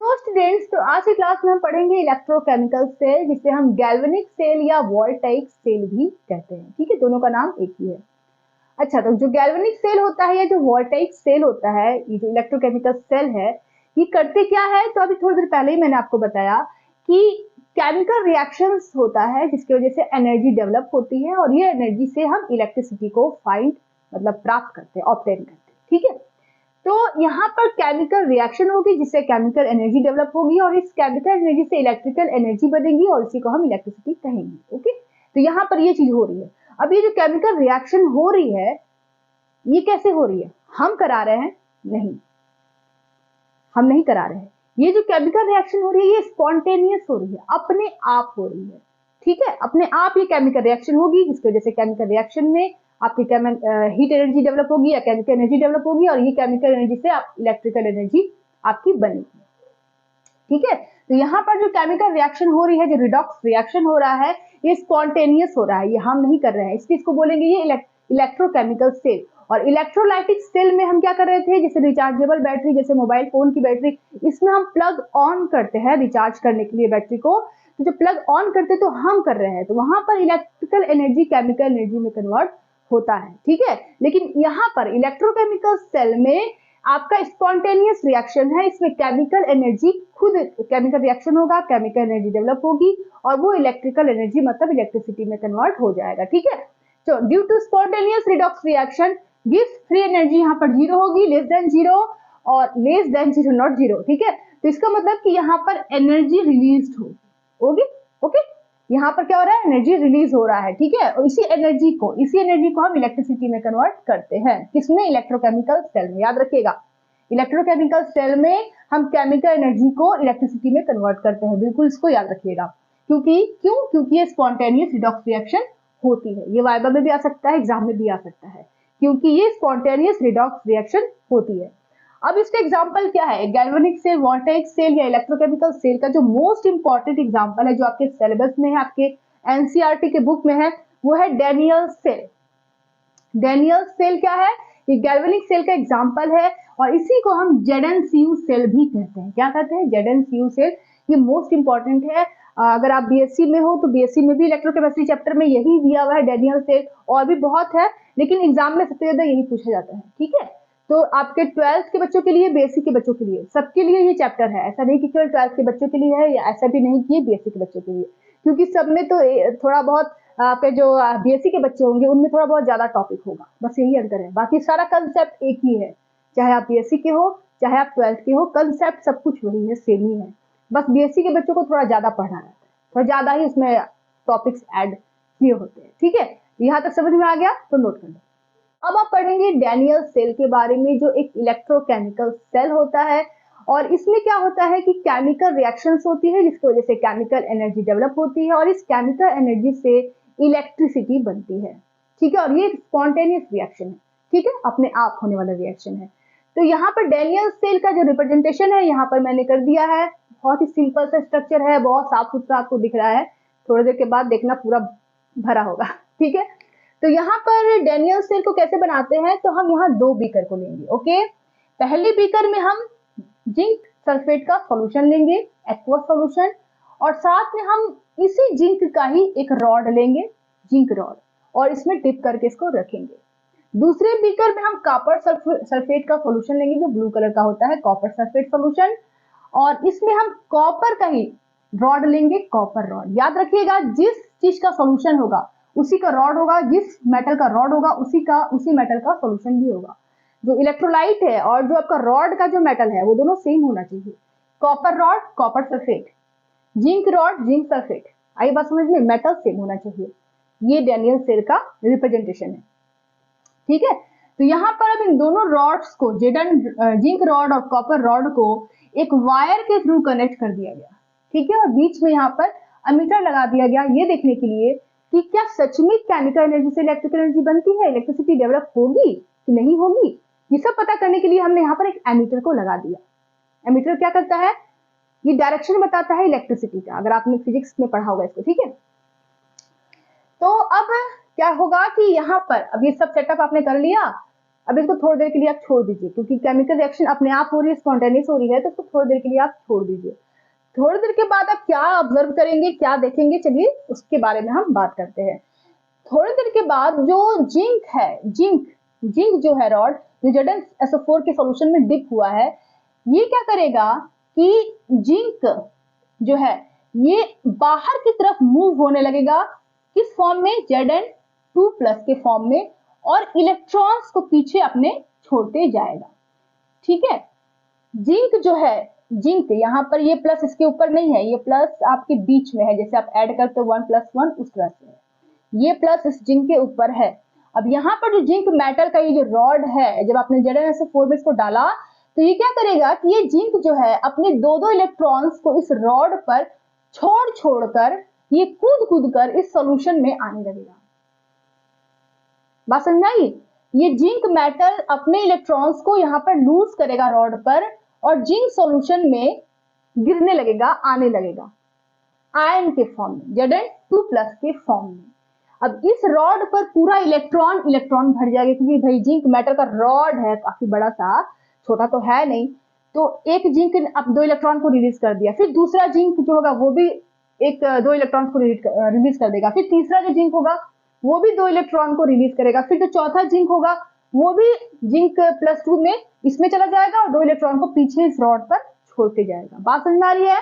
तो स्टूडेंट्स, तो आज की क्लास में हम पढ़ेंगे इलेक्ट्रोकेमिकल सेल, जिसे हम गैल्वेनिक सेल या वोल्टाइक सेल भी कहते हैं, ठीक है, दोनों का नाम एक ही है। अच्छा, तो जो गैल्वेनिक सेल होता है या जो वोल्टाइक सेल होता है, ये जो इलेक्ट्रोकेमिकल सेल है, ये करते क्या है, तो अभी थोड़ी देर पहले ही मैंने आपको बताया कि केमिकल रिएक्शंस होता है जिसकी वजह से एनर्जी डेवलप होती है और ये एनर्जी से हम इलेक्ट्रिसिटी को फाइंड मतलब प्राप्त करते हैं, ऑब्टेन करते हैं, ठीक है। तो यहाँ पर केमिकल रिएक्शन होगी जिससे केमिकल एनर्जी डेवलप होगी और इस केमिकल एनर्जी से इलेक्ट्रिकल एनर्जी बनेगी और इसी को हम इलेक्ट्रिसिटी कहेंगे, ओके। तो यहाँ पर ये चीज हो रही है। अब ये जो केमिकल रिएक्शन हो रही है, ये कैसे हो रही है, हम करा रहे हैं? नहीं, हम नहीं करा रहे हैं। ये जो केमिकल रिएक्शन हो रही है ये स्पॉन्टेनियस हो रही है, अपने आप हो रही है, ठीक है, अपने आप ये केमिकल रिएक्शन होगी, जिसकी वजह से केमिकल रिएक्शन में आपकी हीट एनर्जी डेवलप होगी या केमिकल एनर्जी डेवलप होगी और ये केमिकल एनर्जी से आप इलेक्ट्रिकल एनर्जी आपकी बनेगी, ठीक है। तो यहाँ पर जो केमिकल रिएक्शन हो रही है, जो रिडॉक्स रिएक्शन हो रहा है, ये स्पॉन्टेनियस हो रहा है, ये हम नहीं कर रहे हैं, इसलिए इसको बोलेंगे ये इलेक्ट्रोकेमिकल सेल। और इलेक्ट्रोलाइटिक सेल में हम क्या कर रहे थे, जैसे रिचार्जेबल बैटरी, जैसे मोबाइल फोन की बैटरी, इसमें हम प्लग ऑन करते हैं रिचार्ज करने के लिए बैटरी को, तो जब प्लग ऑन करते तो हम कर रहे हैं, तो वहां पर इलेक्ट्रिकल एनर्जी केमिकल एनर्जी में कन्वर्ट होता है, ठीक है। लेकिन यहाँ पर इलेक्ट्रोकेमिकल सेल में आपका स्पॉन्टेनियस रिएक्शन है, इसमें केमिकल एनर्जी खुद केमिकल रिएक्शन होगा, केमिकल एनर्जी डेवलप होगी और वो इलेक्ट्रिकल एनर्जी मतलब इलेक्ट्रिसिटी में कन्वर्ट हो जाएगा, ठीक है। तो due to spontaneous redox reaction gives free energy, यहाँ पर जीरो होगी, लेस देन जीरो और less than zero not zero, ठीक है। तो इसका मतलब कि यहाँ पर एनर्जी रिलीज होगी, ओके, यहाँ पर क्या हो रहा है, एनर्जी रिलीज हो रहा है, ठीक है। और इसी एनर्जी को हम इलेक्ट्रिसिटी में कन्वर्ट करते हैं, किसमें, इलेक्ट्रोकेमिकल सेल में। याद रखिएगा, इलेक्ट्रोकेमिकल सेल में हम केमिकल एनर्जी को इलेक्ट्रिसिटी में कन्वर्ट करते हैं, बिल्कुल इसको याद रखिएगा। क्योंकि ये स्पॉन्टेनियस रिडॉक्स रिएक्शन होती है, ये वाइवा में भी आ सकता है, एग्जाम में भी आ सकता है, क्योंकि ये स्पॉन्टेनियस रिडॉक्स रिएक्शन होती है। अब इसका एग्जांपल क्या है, गैल्वेनिक सेल, वोल्टाइक सेल या इलेक्ट्रोकेमिकल सेल का जो मोस्ट इंपॉर्टेंट एग्जांपल है, जो आपके सिलेबस में है, आपके एनसीईआरटी के बुक में है, वो है डैनियल सेल। डेनियल सेल क्या है? ये गैल्वेनिक सेल का एग्जाम्पल है और इसी को हम ZnCu सेल भी कहते हैं। क्या कहते हैं? ZnCu cell. ये मोस्ट इंपॉर्टेंट है। अगर आप बीएससी में हो तो बीएससी में भी इलेक्ट्रोकेमिस्ट्री चैप्टर में यही दिया हुआ है, डेनियल सेल। और भी बहुत है, लेकिन एग्जाम में सबसे ज्यादा यही पूछा जाता है। ठीक है, तो आपके 12th के बच्चों के लिए, बीएससी के बच्चों के लिए, सबके लिए ये चैप्टर है। ऐसा नहीं कि केवल 12th के बच्चों के लिए है, या ऐसा भी नहीं कि बीएससी के बच्चों के लिए, क्योंकि सब में तो थोड़ा बहुत आपके जो बीएससी के बच्चे होंगे उनमें थोड़ा बहुत ज्यादा टॉपिक होगा, बस यही अंतर है। बाकी सारा कंसेप्ट एक ही है, चाहे आप बीएससी के हो चाहे आप 12th के हो, कंसेप्ट सब कुछ वही है, सेम ही है। बस बीएससी के बच्चों को थोड़ा ज्यादा पढ़ना है, थोड़ा ज्यादा ही उसमें टॉपिक्स ऐड किए होते हैं। ठीक है, यहाँ तक समझ में आ गया तो नोट कर लो। अब आप पढ़ेंगे डेनियल सेल के बारे में, जो एक इलेक्ट्रोकेमिकल सेल होता है। और इसमें क्या होता है कि केमिकल रिएक्शंस होती है, जिसकी वजह से केमिकल एनर्जी डेवलप होती है और इस केमिकल एनर्जी से इलेक्ट्रिसिटी बनती है। ठीक है, और ये स्पॉन्टेनियस रिएक्शन है। ठीक है, अपने आप होने वाला रिएक्शन है। तो यहाँ पर डेनियल सेल का जो रिप्रेजेंटेशन है यहाँ पर मैंने कर दिया है। बहुत ही सिंपल सा स्ट्रक्चर है, बहुत साफ सुथरा आपको दिख रहा है। थोड़ी देर के बाद देखना पूरा भरा होगा। ठीक है, तो यहाँ पर डेनियल सेल को कैसे बनाते हैं, तो हम यहाँ 2 बीकर को लेंगे। ओके, पहले बीकर में हम जिंक सल्फेट का सॉल्यूशन लेंगे, एक्वस सॉल्यूशन, और साथ में हम इसी जिंक का ही एक रॉड लेंगे, जिंक रॉड, और इसमें डिप करके इसको रखेंगे। दूसरे बीकर में हम कॉपर सल्फेट का सॉल्यूशन लेंगे, जो ब्लू कलर का होता है, कॉपर सल्फेट सॉल्यूशन, और इसमें हम कॉपर का ही रॉड लेंगे, कॉपर रॉड। याद रखिएगा, जिस चीज का सॉल्यूशन होगा उसी का रॉड होगा, जिस मेटल का रॉड होगा उसी मेटल का सॉल्यूशन भी होगा। जो इलेक्ट्रोलाइट है और जो आपका रॉड का जो मेटल है वो दोनों सेम होना चाहिए। Copper rod copper sulphate, zinc rod zinc sulphate. आई बात समझ में? मेटल सेम होना चाहिए। ये डेनियल सेल का रिप्रेजेंटेशन है। ठीक है, तो यहाँ पर अब इन दोनों रॉड्स को, जिंक रॉड और कॉपर रॉड को एक वायर के थ्रू कनेक्ट कर दिया गया। ठीक है, और बीच में यहाँ पर अमीटर लगा दिया गया, ये देखने के लिए कि क्या सच में केमिकल एनर्जी से इलेक्ट्रिकल एनर्जी बनती है, इलेक्ट्रिसिटी डेवलप होगी कि नहीं होगी। ये सब पता करने के लिए हमने यहाँ पर एक एमीटर को लगा दिया। एमीटर क्या करता है? ये डायरेक्शन बताता है इलेक्ट्रिसिटी का, अगर आपने फिजिक्स में पढ़ा होगा इसको। ठीक है, तो अब क्या होगा कि यहाँ पर अब ये सब सेटअप आपने कर लिया। अब इसको थोड़ी देर के लिए आप छोड़ दीजिए, क्योंकि केमिकल रिएक्शन अपने आप हो रही है, स्पॉन्टेनियस हो रही है, तो इसको थोड़ी देर के लिए आप छोड़ दीजिए। थोड़ी देर के बाद आप क्या ऑब्जर्व करेंगे, क्या देखेंगे, चलिए उसके बारे में हम बात करते हैं। थोड़ी देर के बाद जो जिंक है, जिंक जो है रॉड, जो ZnSO4 के सॉल्यूशन में डिप हुआ है, ये क्या करेगा कि जिंक जो है ये बाहर की तरफ मूव होने लगेगा। किस फॉर्म में? Zn2+ के फॉर्म में, और इलेक्ट्रॉन्स को पीछे अपने छोड़ते जाएगा। ठीक है, जिंक जो है, जिंक यहाँ पर ये प्लस इसके ऊपर नहीं है, ये प्लस आपके बीच में है, जैसे आप ऐड करते हो 1 + 1 उस तरह से ये प्लस इस जिंक के ऊपर है। अब यहाँ पर जो जिंक मेटल का ये जो रॉड है, जब आपने ZnSO4 में इसको डाला तो ये क्या करेगा कि ये जिंक जो है अपने 2-2 इलेक्ट्रॉन्स को इस रॉड पर छोड़कर ये कूद कर इस सॉल्यूशन में आने लगेगा। बात समझ आई? ये जिंक मेटल अपने इलेक्ट्रॉन्स को यहाँ पर लूज करेगा रॉड पर, और जिंक सॉल्यूशन में गिरने लगेगा, आने लगेगा आयन के फॉर्म में, Zn2+ के फॉर्म में। अब इस रॉड पर पूरा इलेक्ट्रॉन भर जाएगा, क्योंकि भाई जिंक मेटल का रॉड है काफी बड़ा सा, छोटा तो है नहीं। तो एक जिंक अब 2 इलेक्ट्रॉन को रिलीज कर दिया, फिर दूसरा जिंक जो होगा वो भी 2 इलेक्ट्रॉन को रिलीज कर देगा, फिर तीसरा जो जिंक होगा वो भी 2 इलेक्ट्रॉन को रिलीज करेगा, फिर जो चौथा जिंक होगा वो भी जिंक +2 में इसमें चला जाएगा और 2 इलेक्ट्रॉन को पीछे इस रॉड पर छोड़ते जाएगा। बात समझ में आ रही है?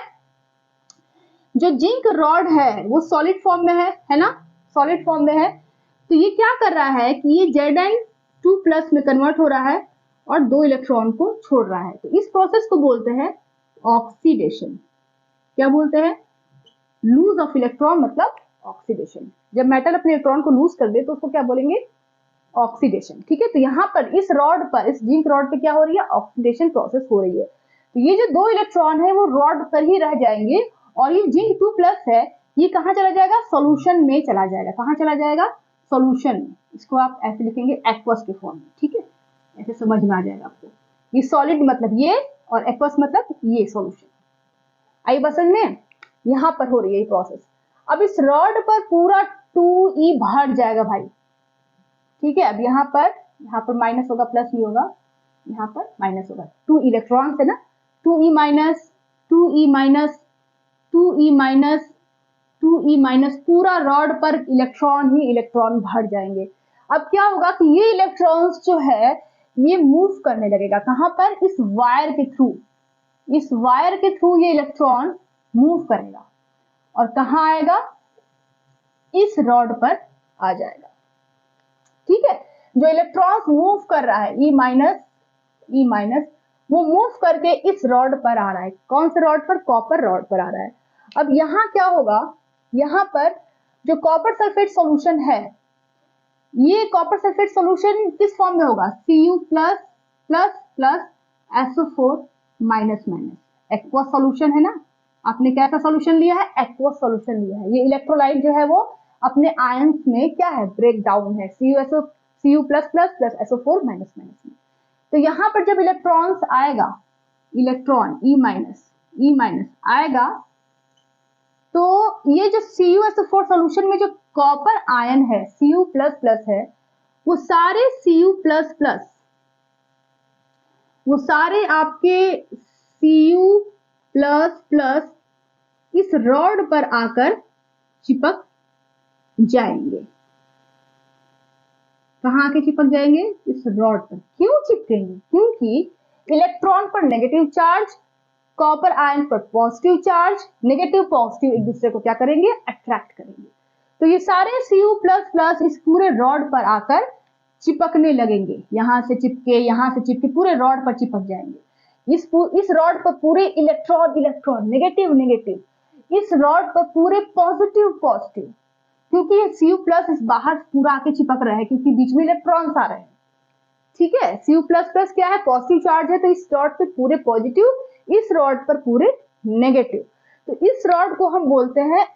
जो जिंक रॉड है वो सॉलिड फॉर्म में है ना, सॉलिड फॉर्म में है। तो ये क्या कर रहा है कि ये Zn2+ में कन्वर्ट हो रहा है और 2 इलेक्ट्रॉन को छोड़ रहा है। तो इस प्रोसेस को बोलते हैं ऑक्सीडेशन। क्या बोलते हैं? लूज ऑफ इलेक्ट्रॉन मतलब ऑक्सीडेशन। जब मेटल अपने इलेक्ट्रॉन को लूज कर दे तो उसको क्या बोलेंगे? ऑक्सीडेशन। ठीक है, तो यहाँ पर इस रॉड पर, इस जिंक रॉड पे क्या हो रही है? ऑक्सीडेशन प्रोसेस हो रही है। तो ये जो 2 इलेक्ट्रॉन है वो रॉड पर ही रह जाएंगे, और ये जिंक 2+ है, ये कहाँ चला जाएगा? सॉल्यूशन में चला जाएगा। कहाँ चला जाएगा? सॉल्यूशन में। इसको आप ऐसे लिखेंगे एक्वस के फॉर्म में। ठीक है, ऐसे समझ में आ जाएगा आपको। ये सॉलिड मतलब ये, और एक्वस मतलब ये सॉल्यूशन। आई बस में? यहाँ पर हो रही है ये प्रोसेस। अब इस रॉड पर पूरा 2E भर जाएगा भाई। ठीक है, अब यहाँ पर माइनस होगा, प्लस नहीं होगा, यहाँ पर माइनस होगा। 2 इलेक्ट्रॉन्स है ना, 2e minus 2e minus 2e minus 2e minus, पूरा रॉड पर इलेक्ट्रॉन ही इलेक्ट्रॉन भर जाएंगे। अब क्या होगा कि ये इलेक्ट्रॉन्स जो है ये मूव करने लगेगा, कहां पर, इस वायर के थ्रू, इस वायर के थ्रू ये इलेक्ट्रॉन मूव करेगा और कहां आएगा, इस रॉड पर आ जाएगा। ठीक है, जो इलेक्ट्रॉन्स मूव कर रहा है ई माइनस वो मूव करके इस रॉड पर आ रहा है। कौन से रॉड पर, कॉपर रॉड पर आ रहा है। अब यहाँ क्या होगा, यहाँ पर जो कॉपर सल्फेट सॉल्यूशन है, ये कॉपर सल्फेट सॉल्यूशन किस फॉर्म में होगा, Cu plus plus plus SO4 minus minus, aqueous solution है ना। आपने कैसा सॉल्यूशन लिया है, एक्वस सॉल्यूशन लिया है। ये इलेक्ट्रोलाइट जो है वो अपने आयंस में क्या है, ब्रेक डाउन है, Cu plus plus plus SO4 minus minus में। तो यहाँ पर जब इलेक्ट्रॉन्स आएगा, इलेक्ट्रॉन ई माइनस आएगा, तो ये जो CuSO4 सॉल्यूशन में जो कॉपर आयन है Cu प्लस प्लस है, वो सारे Cu प्लस प्लस, वो सारे आपके Cu प्लस प्लस इस रॉड पर आकर चिपक जाएंगे। कहां आके चिपक जाएंगे, इस रॉड पर। क्यों चिपकेंगे, क्योंकि इलेक्ट्रॉन पर नेगेटिव चार्ज, कॉपर आयन पर पॉजिटिव चार्ज, नेगेटिव पॉजिटिव एक दूसरे को क्या करेंगे, अट्रैक्ट करेंगे। तो ये सारे Cu प्लस प्लस इस पूरे रॉड पर आकर चिपकने लगेंगे, यहां से चिपके पूरे रॉड पर चिपक जाएंगे। इस रॉड पर पूरे इलेक्ट्रॉन नेगेटिव, इस रॉड पर पूरे पॉजिटिव, क्योंकि ये Cu प्लस इस बाहर पूरा आके चिपक रहा है, क्योंकि बीच में इलेक्ट्रॉन्स आ रहे हैं। ठीक है, Cu प्लस प्लस क्या है, पॉजिटिव चार्ज है, तो इस रॉड पे पूरे पॉजिटिव, इस रॉड पर पूरे नेगेटिव। तो इस रॉड को हम बोलते हैं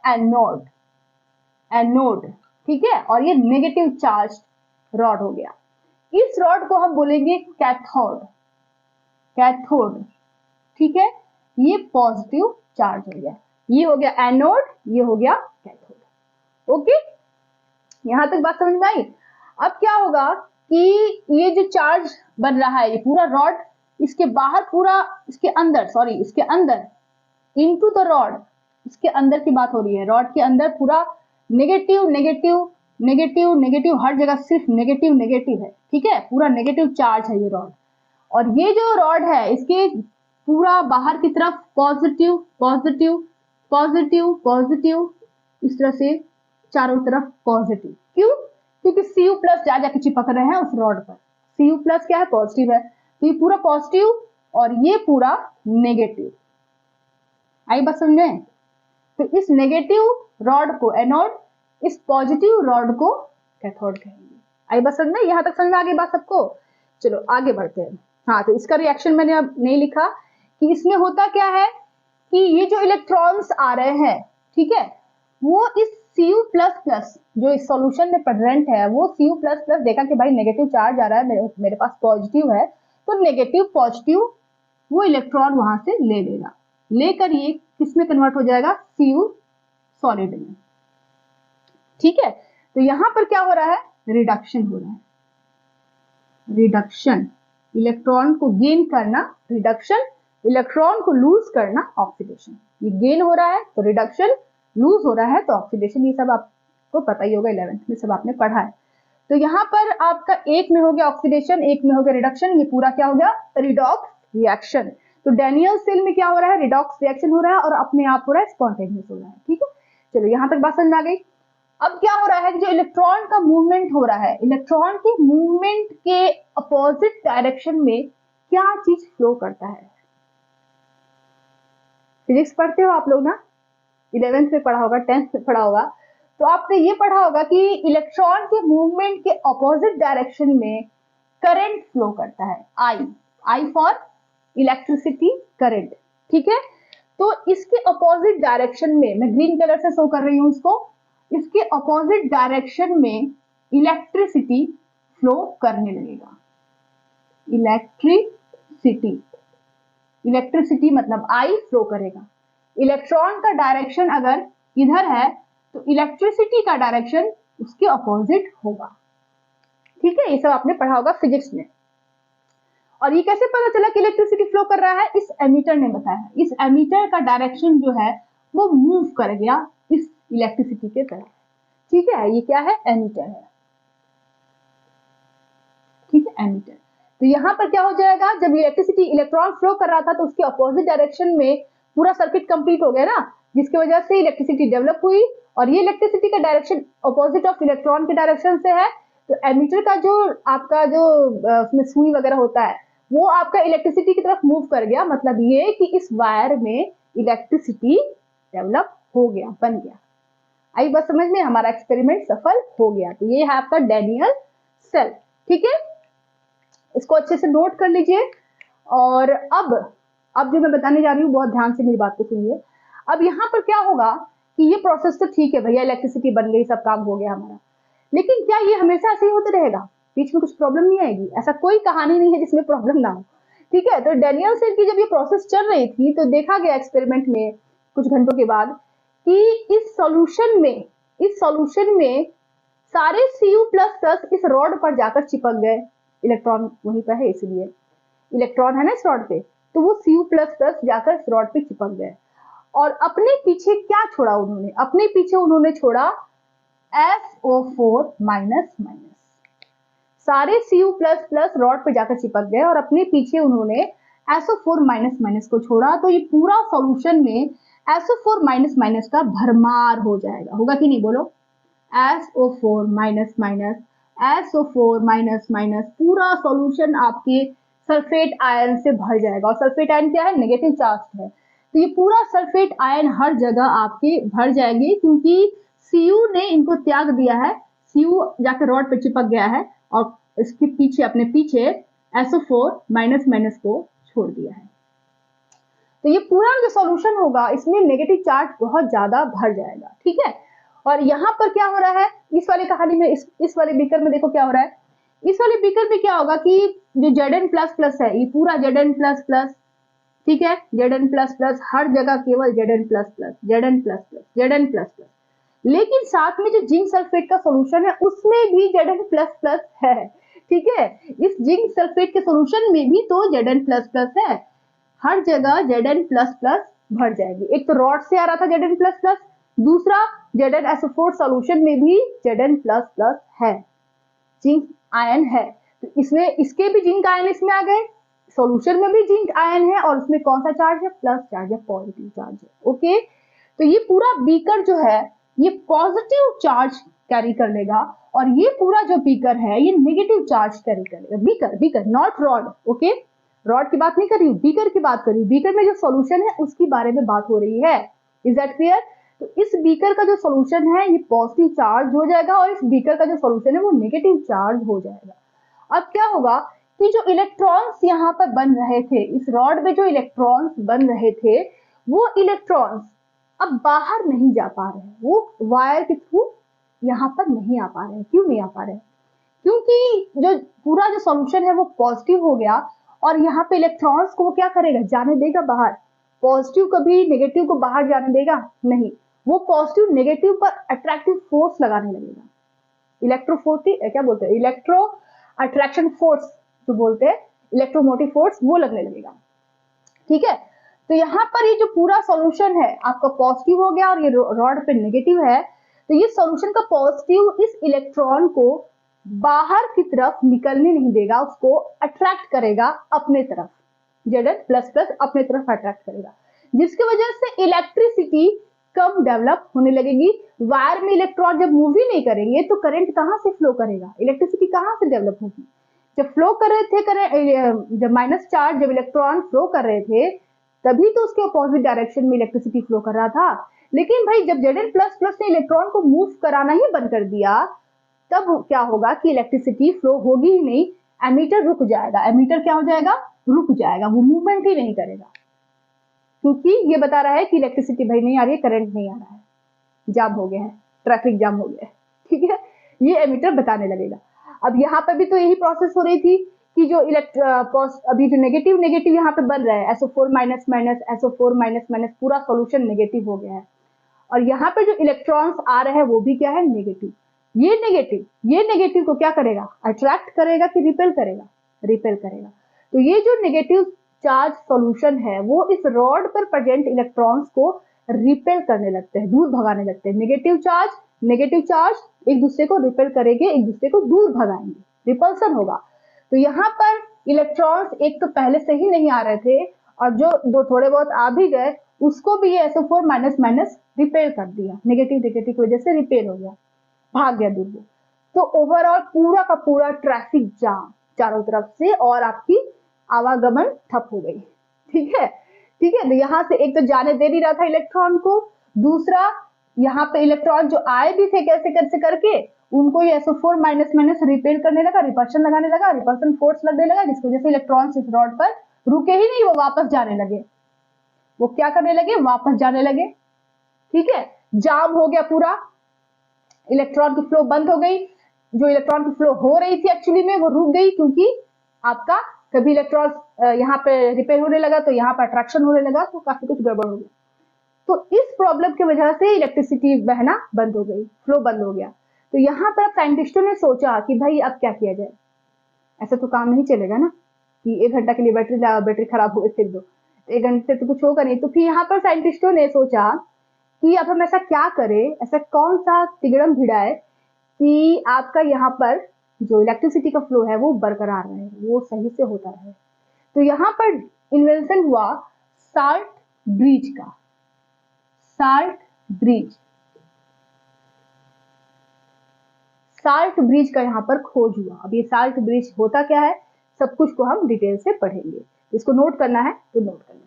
एनोड। ठीक है, और ये नेगेटिव चार्ज रॉड हो गया। इस रॉड को हम बोलेंगे कैथोड। ठीक है, ये पॉजिटिव चार्ज हो गया, ये हो गया एनोड, ये हो गया कैथोड। ओके, यहां तक बात समझ में आई। अब क्या होगा कि ये जो चार्ज बन रहा है, ये पूरा रॉड, इसके बाहर पूरा, इसके अंदर इनटू द रॉड, इसके अंदर की बात हो रही है, रॉड के अंदर पूरा नेगेटिव, हर जगह सिर्फ नेगेटिव है। ठीक है, पूरा नेगेटिव चार्ज है ये रॉड। और ये जो रॉड है, इसके पूरा बाहर की तरफ पॉजिटिव, इस तरह से चारों तरफ पॉजिटिव। क्यों, क्योंकि Cu प्लस जाके चिपक रहे हैं उस रॉड पर। Cu प्लस क्या है, पॉजिटिव है, तो ये पूरा पॉजिटिव और ये पूरा नेगेटिव। आई बात समझ में। तो इस नेगेटिव रॉड को एनोड, इस पॉजिटिव रॉड को कैथोड कहेंगे। आई बात समझ में, यहां तक समझ में आ गई बात सबको। चलो आगे बढ़ते हैं। हाँ, तो इसका रिएक्शन मैंने अब नहीं लिखा कि इसमें होता क्या है कि ये जो इलेक्ट्रॉन्स आ रहे हैं, ठीक है, वो इस Cu प्लस प्लस जो इस सॉल्यूशन में प्रेजेंट है, वो Cu प्लस प्लस देखा कि भाई नेगेटिव चार्ज आ रहा है, मेरे पास पॉजिटिव है, तो नेगेटिव पॉजिटिव वो इलेक्ट्रॉन वहां से ले लेगा, लेकर ये किस में कन्वर्ट हो जाएगा, Cu सॉलिड में। ठीक है, तो यहां पर क्या हो रहा है, रिडक्शन हो रहा है। रिडक्शन, इलेक्ट्रॉन को गेन करना, रिडक्शन, इलेक्ट्रॉन को लूज करना, ऑक्सीडेशन। ये गेन हो रहा है तो रिडक्शन, लूज हो रहा है तो ऑक्सीडेशन। ये सब आपको पता ही होगा, 11th में सब आपने पढ़ा है। तो यहाँ पर आपका एक में हो गया ऑक्सीडेशन, एक में हो गया रिडक्शन, ये पूरा क्या हो गया, रिडॉक्स रिएक्शन। तो डैनियल सेल में क्या हो रहा है, रिडॉक्स रिएक्शन हो रहा है और अपने आप हो रहा है, स्पॉन्टेनियस हो रहा है। ठीक है, चलो यहाँ तक बात समझ आ गई। अब क्या हो रहा है, जो इलेक्ट्रॉन का मूवमेंट हो रहा है, इलेक्ट्रॉन के मूवमेंट के अपोजिट डायरेक्शन में क्या चीज फ्लो करता है। फिजिक्स पढ़ते हो आप लोग ना, 11th में पढ़ा होगा, 10th में पढ़ा होगा, तो आपने ये पढ़ा होगा कि इलेक्ट्रॉन के मूवमेंट के ऑपोजिट डायरेक्शन में करंट फ्लो करता है। I for electricity, current. ठीक है, तो इसके ऑपोजिट डायरेक्शन में, मैं ग्रीन कलर से शो कर रही हूं उसको, इसके ऑपोजिट डायरेक्शन में इलेक्ट्रिसिटी फ्लो करने लगेगा। इलेक्ट्रिसिटी मतलब आई फ्लो करेगा। इलेक्ट्रॉन का डायरेक्शन अगर इधर है तो इलेक्ट्रिसिटी का डायरेक्शन उसके ऑपोजिट होगा। ठीक है, ये सब आपने पढ़ा होगा फिजिक्स में। और ये कैसे पता चला कि इलेक्ट्रिसिटी फ्लो कर रहा है? इस एमीटर ने बताया। इस एमीटर का डायरेक्शन जो है वो मूव कर गया इस इलेक्ट्रिसिटी के तरफ। ठीक है, ये क्या है? एमीटर है। ठीक है, एमीटर। तो यहाँ पर क्या हो जाएगा, जब इलेक्ट्रिसिटी इलेक्ट्रॉन फ्लो कर रहा था तो उसके अपोजिट डायरेक्शन में पूरा सर्किट कंप्लीट हो गया ना, जिसकी वजह से इलेक्ट्रिसिटी डेवलप हुई। और ये इलेक्ट्रिसिटी का डायरेक्शन अपोजिट ऑफ इलेक्ट्रॉन के डायरेक्शन से है। तो एमीटर का जो आपका जो उसमें सुई वगैरह होता है वो आपका इलेक्ट्रिसिटी की तरफ मूव कर गया। मतलब ये कि इस वायर में इलेक्ट्रिसिटी डेवलप हो गया, बन गया। आई बात समझ में? हमारा एक्सपेरिमेंट सफल हो गया। तो ये है आपका डैनियल सेल। ठीक है, इसको अच्छे से नोट कर लीजिए। और अब जो मैं बताने जा रही हूँ बहुत ध्यान से मेरी बात को सुनिए। अब यहाँ पर क्या होगा कि ये प्रोसेस तो ठीक है भैया, इलेक्ट्रिसिटी बन गई, सब काम हो गया हमारा, लेकिन क्या ये हमेशा ऐसे ही होते रहेगा? बीच में कुछ प्रॉब्लम नहीं आएगी? ऐसा कोई कहानी नहीं है जिसमें प्रॉब्लम ना हो। ठीक है, तो डैनियल सेल की जब ये प्रोसेस चल रही थी तो देखा गया एक्सपेरिमेंट में कुछ घंटों के बाद कि इस सॉल्यूशन में सारे Cu++ इस रॉड पर जाकर चिपक गए। इलेक्ट्रॉन वहीं पर है, इसलिए इलेक्ट्रॉन है ना इस रॉड पे, तो वो Cu++ जाकर इस रॉड पे चिपक गए। और अपने पीछे क्या छोड़ा उन्होंने? अपने पीछे उन्होंने छोड़ा SO4-। सारे Cu++ रॉड पे जाकर चिपक गए और अपने पीछे उन्होंने SO4-, को छोड़ा। तो ये पूरा सॉल्यूशन में SO4-, का भरमार हो जाएगा। होगा कि नहीं? बोलो। SO4-, SO4-, पूरा सॉल्यूशन आपके सल्फेट आयन से भर जाएगा। और सल्फेट आयन क्या है? नेगेटिव चार्ज है। तो ये पूरा सल्फेट आयन हर जगह आपके भर जाएंगे, क्योंकि Cu ने इनको त्याग दिया है। Cu जाकर रॉड पे चिपक गया है और इसके पीछे, अपने पीछे SO4-, को छोड़ दिया है। तो ये पूरा जो सॉल्यूशन होगा इसमें नेगेटिव चार्ज बहुत ज्यादा भर जाएगा। ठीक है, और यहाँ पर क्या हो रहा है इस वाली कहानी में, इस वाले बीकर में देखो क्या हो रहा है। इस वाले बीकर में क्या होगा कि जो Zn++ है, ये पूरा Zn++, ठीक है, Zn++, हर जगह केवल Zn++, लेकिन साथ में जो जिंक सल्फेट का सॉल्यूशन है उसमें भी Zn++ है। ठीक है, इस जिंक सल्फेट के सॉल्यूशन में भी तो Zn++ है। हर जगह Zn++ भर जाएगी। एक तो रॉड से आ रहा था Zn++, दूसरा ZnSO4 सॉल्यूशन में भी Zn++ है, जिंक आयन है। तो इसमें इसके भी जिंक आयन इसमें आ गए, सॉल्यूशन में भी जिंक आयन है, और उसमें कौन सा चार्ज है? प्लस चार्ज है, पॉजिटिव चार्ज है। ओके, तो ये पूरा बीकर जो है ये पॉजिटिव चार्ज कैरी कर लेगा, और ये पूरा जो बीकर है ये नेगेटिव चार्ज कैरी कर लेगा। Beaker not rod. Okay, rod की बात नहीं कर रही हूँ, बीकर की बात कर रही हूँ। बीकर में जो सॉल्यूशन है उसके बारे में बात हो रही है। Is that clear? तो इस बीकर का जो सॉल्यूशन है ये पॉजिटिव चार्ज हो जाएगा, और इस बीकर का जो सॉल्यूशन है वो नेगेटिव चार्ज हो जाएगा। अब क्या होगा कि जो इलेक्ट्रॉन्स यहाँ पर बन रहे थे, इस रॉड में जो इलेक्ट्रॉन्स बन रहे थे, वो इलेक्ट्रॉन्स अब बाहर नहीं जा पा रहे हैं। वो वायर के थ्रू यहाँ पर नहीं आ पा रहे हैं। क्यों नहीं आ पा रहे हैं? क्योंकि जो पूरा जो सॉल्यूशन है वो पॉजिटिव हो गया, और यहाँ पे इलेक्ट्रॉन्स को वो क्या करेगा? जाने देगा बाहर। पॉजिटिव कभी नेगेटिव को बाहर जाने देगा? नहीं। वो पॉजिटिव नेगेटिव पर अट्रैक्टिव फोर्स लगाने लगेगा। इलेक्ट्रोफोर्टी क्या बोलते हैं? इलेक्ट्रो अट्रैक्शन फोर्स जो बोलते हैं, इलेक्ट्रोमोटिव फोर्स, वो लगने लगेगा। ठीक है, तो यहाँ पर ये जो पूरा सॉल्यूशन है आपका पॉजिटिव हो गया और ये रॉड पे नेगेटिव है। तो ये सॉल्यूशन का पॉजिटिव इस इलेक्ट्रॉन को बाहर की तरफ निकलने नहीं देगा, उसको अट्रैक्ट करेगा अपने तरफ। Zn++ अपने तरफ अट्रैक्ट करेगा, जिसकी वजह से इलेक्ट्रिसिटी कम डेवलप होने लगेगी। वायर में इलेक्ट्रॉन जब मूव ही नहीं करेंगे तो करंट कहाँ से फ्लो करेगा? इलेक्ट्रिसिटी कहाँ से डेवलप होगी? जब फ्लो कर रहे थे जब माइनस चार्ज, जब इलेक्ट्रॉन फ्लो कर रहे थे तभी तो उसके अपोजिट डायरेक्शन में इलेक्ट्रिसिटी फ्लो कर रहा था। लेकिन भाई जब Zn++ ने इलेक्ट्रॉन को मूव कराना ही बंद कर दिया, तब क्या होगा कि इलेक्ट्रिसिटी फ्लो होगी ही नहीं, एमीटर रुक जाएगा। एमीटर क्या हो जाएगा? रुक जाएगा, वो मूवमेंट ही नहीं करेगा, क्योंकि ये बता रहा है कि इलेक्ट्रिसिटी भाई नहीं आ रही है, करंट नहीं आ रहा है, जाम हो गया है, ट्रैफिक जाम हो गया है। ठीक है, ये एमीटर बताने लगेगा। अब यहाँ पर भी तो यही प्रोसेस हो रही थी कि जो अभी जो नेगेटिव यहाँ पे बन रहा है, SO4-, SO4-, पूरा सॉल्यूशन नेगेटिव हो गया है, और यहाँ पे जो इलेक्ट्रॉन्स आ रहे हैं वो भी क्या है? नेगेटिव। ये नेगेटिव को क्या करेगा, अट्रैक्ट करेगा कि रिपेल करेगा, रिपेल करेगा। तो ये जो नेगेटिव चार्ज सॉल्यूशन है वो इस रॉड पर प्रेजेंट इलेक्ट्रॉन्स को रिपेल करने लगते हैं, दूर भगाने लगते हैं। नेगेटिव चार्ज एक दूसरे को रिपेल करेंगे, एक दूसरे को दूर भगाएंगे, रिपल्सन होगा। तो यहाँ पर इलेक्ट्रॉन्स एक तो पहले से ही नहीं आ रहे थे और जो दो थोड़े बहुत आ भी गए उसको भी ये SO4 माइनस रिपेल कर दिया, नेगेटिव की वजह से रिपेल हो गया, भाग गया दूर। तो ओवरऑल पूरा का पूरा ट्रैफिक जाम चारों तरफ से और आपकी आवागमन ठप हो गई। ठीक है, तो यहाँ से एक तो जाने दे नहीं रहा था इलेक्ट्रॉन को, दूसरा यहाँ पे इलेक्ट्रॉन जो आए भी थे कैसे करके उनको ये SO4 माइनस रिपेल करने लगा, रिपल्शन लगाने लगा, रिपल्सन फोर्स लगने लगा, जिसकी वजह से इलेक्ट्रॉन इस रॉड पर रुके ही नहीं, वो वापस जाने लगे। वो क्या करने लगे, वापस जाने लगे। ठीक है, जाम हो गया पूरा, इलेक्ट्रॉन की फ्लो बंद हो गई। जो इलेक्ट्रॉन की फ्लो हो रही थी एक्चुअली में वो रुक गई, क्योंकि आपका कभी इलेक्ट्रॉन यहाँ पे रिपेल होने लगा तो यहाँ पर अट्रैक्शन होने लगा, तो काफी कुछ गड़बड़ हो गया। तो इस प्रॉब्लम की वजह से इलेक्ट्रिसिटी बहना बंद हो गई, फ्लो बंद हो गया। तो यहाँ पर साइंटिस्टों ने सोचा कि भाई अब क्या किया जाए, ऐसा तो काम नहीं चलेगा ना कि 1 घंटा के लिए बैटरी खराब हो गई फिर दो, 1 घंटे से तो कुछ होगा नहीं। तो फिर यहाँ पर साइंटिस्टों ने सोचा कि अब हम ऐसा क्या करें, ऐसा कौन सा तिगड़म भिड़ाए कि आपका यहाँ पर जो इलेक्ट्रिसिटी का फ्लो है वो बरकरार रहे, वो सही से होता रहे। तो यहाँ पर इन्वेंशन हुआ साल्ट ब्रिज का, साल्ट ब्रिज का यहाँ पर खोज हुआ। अब ये साल्ट ब्रिज होता क्या है, सब कुछ को हम डिटेल से पढ़ेंगे, इसको नोट करना है तो नोट करना है।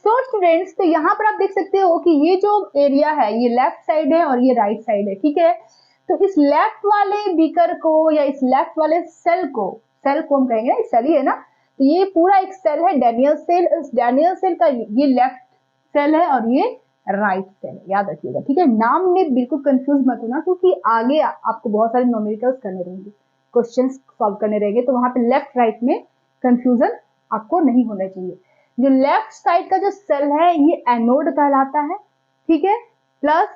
सो स्टूडेंट्स, तो यहाँ पर आप देख सकते हो कि ये जो एरिया है ये लेफ्ट साइड है और ये राइट साइड है। ठीक है, तो इस लेफ्ट वाले बीकर को या इस लेफ्ट वाले सेल को हम कहेंगे ना, सेल ही है ना, तो ये पूरा एक सेल है डैनियल सेल। इस डैनियल सेल का ये लेफ्ट सेल है और ये राइट सेल है, याद रखिएगा। ठीक है, नाम में बिल्कुल कंफ्यूज मत होना, क्योंकि आगे आपको बहुत सारे न्यूमेरिकल्स करने रहेंगे, क्वेश्चंस सॉल्व करने रहेंगे, तो वहां पे लेफ्ट राइट में कंफ्यूजन आपको नहीं होना चाहिए। जो लेफ्ट साइड का जो सेल है ये एनोड कहलाता है। ठीक है, प्लस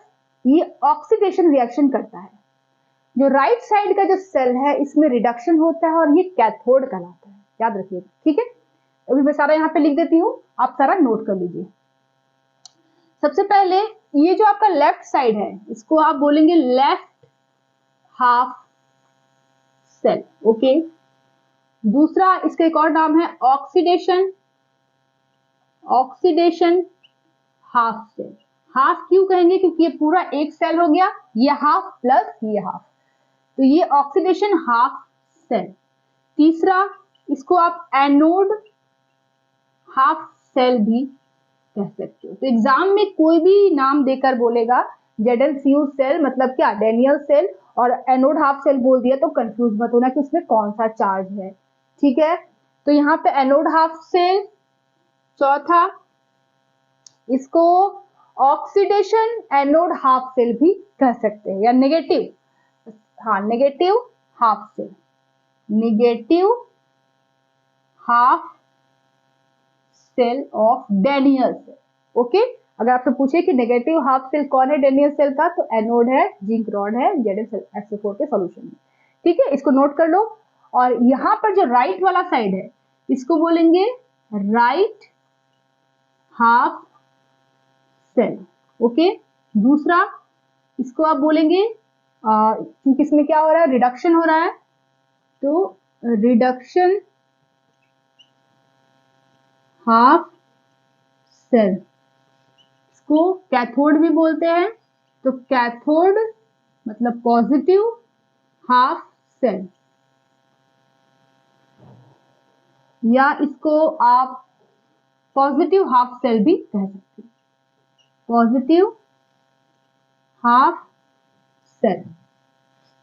ये ऑक्सीडेशन रिएक्शन करता है। जो राइट साइड का जो सेल है इसमें रिडक्शन होता है और ये कैथोड कहलाता है, याद रखिएगा। ठीक है, अभी मैं सारा यहाँ पे लिख देती हूँ, आप सारा नोट कर लीजिए। सबसे पहले ये जो आपका लेफ्ट साइड है इसको आप बोलेंगे लेफ्ट हाफ सेल। ओके, दूसरा इसका एक और नाम है ऑक्सीडेशन हाफ सेल। हाफ क्यों कहेंगे, क्योंकि ये पूरा एक सेल हो गया, ये हाफ प्लस ये हाफ, तो ये ऑक्सीडेशन हाफ सेल। तीसरा इसको आप एनोड हाफ सेल भी कह सकते हो। तो एग्जाम में कोई भी नाम देकर बोलेगा ZnCu सेल मतलब क्या, डैनियल सेल, और एनोड हाफ सेल बोल दिया तो कंफ्यूज मत होना कि उसमें कौन सा चार्ज है। ठीक है, तो यहाँ पे एनोड हाफ सेल। चौथा इसको ऑक्सीडेशन एनोड हाफ सेल भी कह सकते हैं, या नेगेटिव, हाँ negative half cell, negative half cell of Daniell cell. Okay, अगर आपसे पूछे कि नेगेटिव हाफ सेल कौन है डैनियल सेल का, तो एनोड है, जिंक रॉड है, ZnSO4 के सॉल्यूशन में। ठीक है, इसको नोट कर लो। और यहाँ पर जो राइट वाला साइड है इसको बोलेंगे राइट हाफ सेल। ओके, दूसरा इसको आप बोलेंगे क्योंकि इसमें क्या हो रहा है, रिडक्शन हो रहा है, तो रिडक्शन हाफ सेल, इसको कैथोड भी बोलते हैं, तो कैथोड मतलब पॉजिटिव हाफ सेल, या इसको आप पॉजिटिव हाफ सेल भी कह सकते हैं, पॉजिटिव हाफ सेल।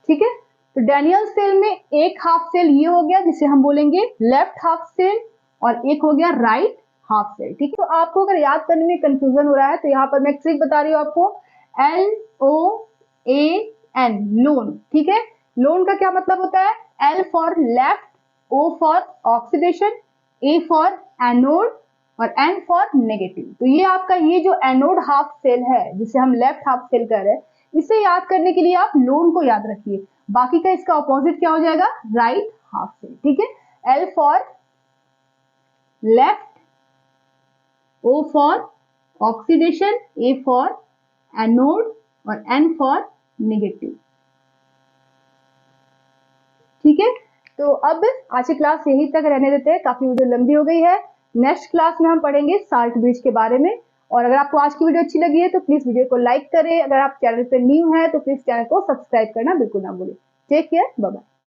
ठीक है, तो डैनियल सेल में एक हाफ सेल ये हो गया जिसे हम बोलेंगे लेफ्ट हाफ सेल, और एक हो गया राइट हाफ सेल। ठीक है, तो आपको अगर याद करने में कंफ्यूजन हो रहा है तो यहाँ पर मैं एक ट्रिक बता रही हूँ आपको, LOAN, लोन। ठीक है, लोन का क्या मतलब होता है, L for left, O for oxidation, A for anode और N फॉर नेगेटिव। तो ये आपका ये जो एनोड हाफ सेल है जिसे हम लेफ्ट हाफ सेल कह रहे हैं, इसे याद करने के लिए आप लोन को याद रखिए, बाकी का इसका ऑपोजिट क्या हो जाएगा, राइट हाफ से, ठीक है। L for left, O for oxidation, A for anode और एन फॉर नेगेटिव, ठीक है। तो अब आज की क्लास यहीं तक रहने देते हैं, काफी वीडियो लंबी हो गई है। नेक्स्ट क्लास में हम पढ़ेंगे साल्ट ब्रिज के बारे में। और अगर आपको आज की वीडियो अच्छी लगी है तो प्लीज वीडियो को लाइक करें, अगर आप चैनल पर न्यू हैं तो प्लीज चैनल को सब्सक्राइब करना बिल्कुल ना भूलें। Take care, bye bye.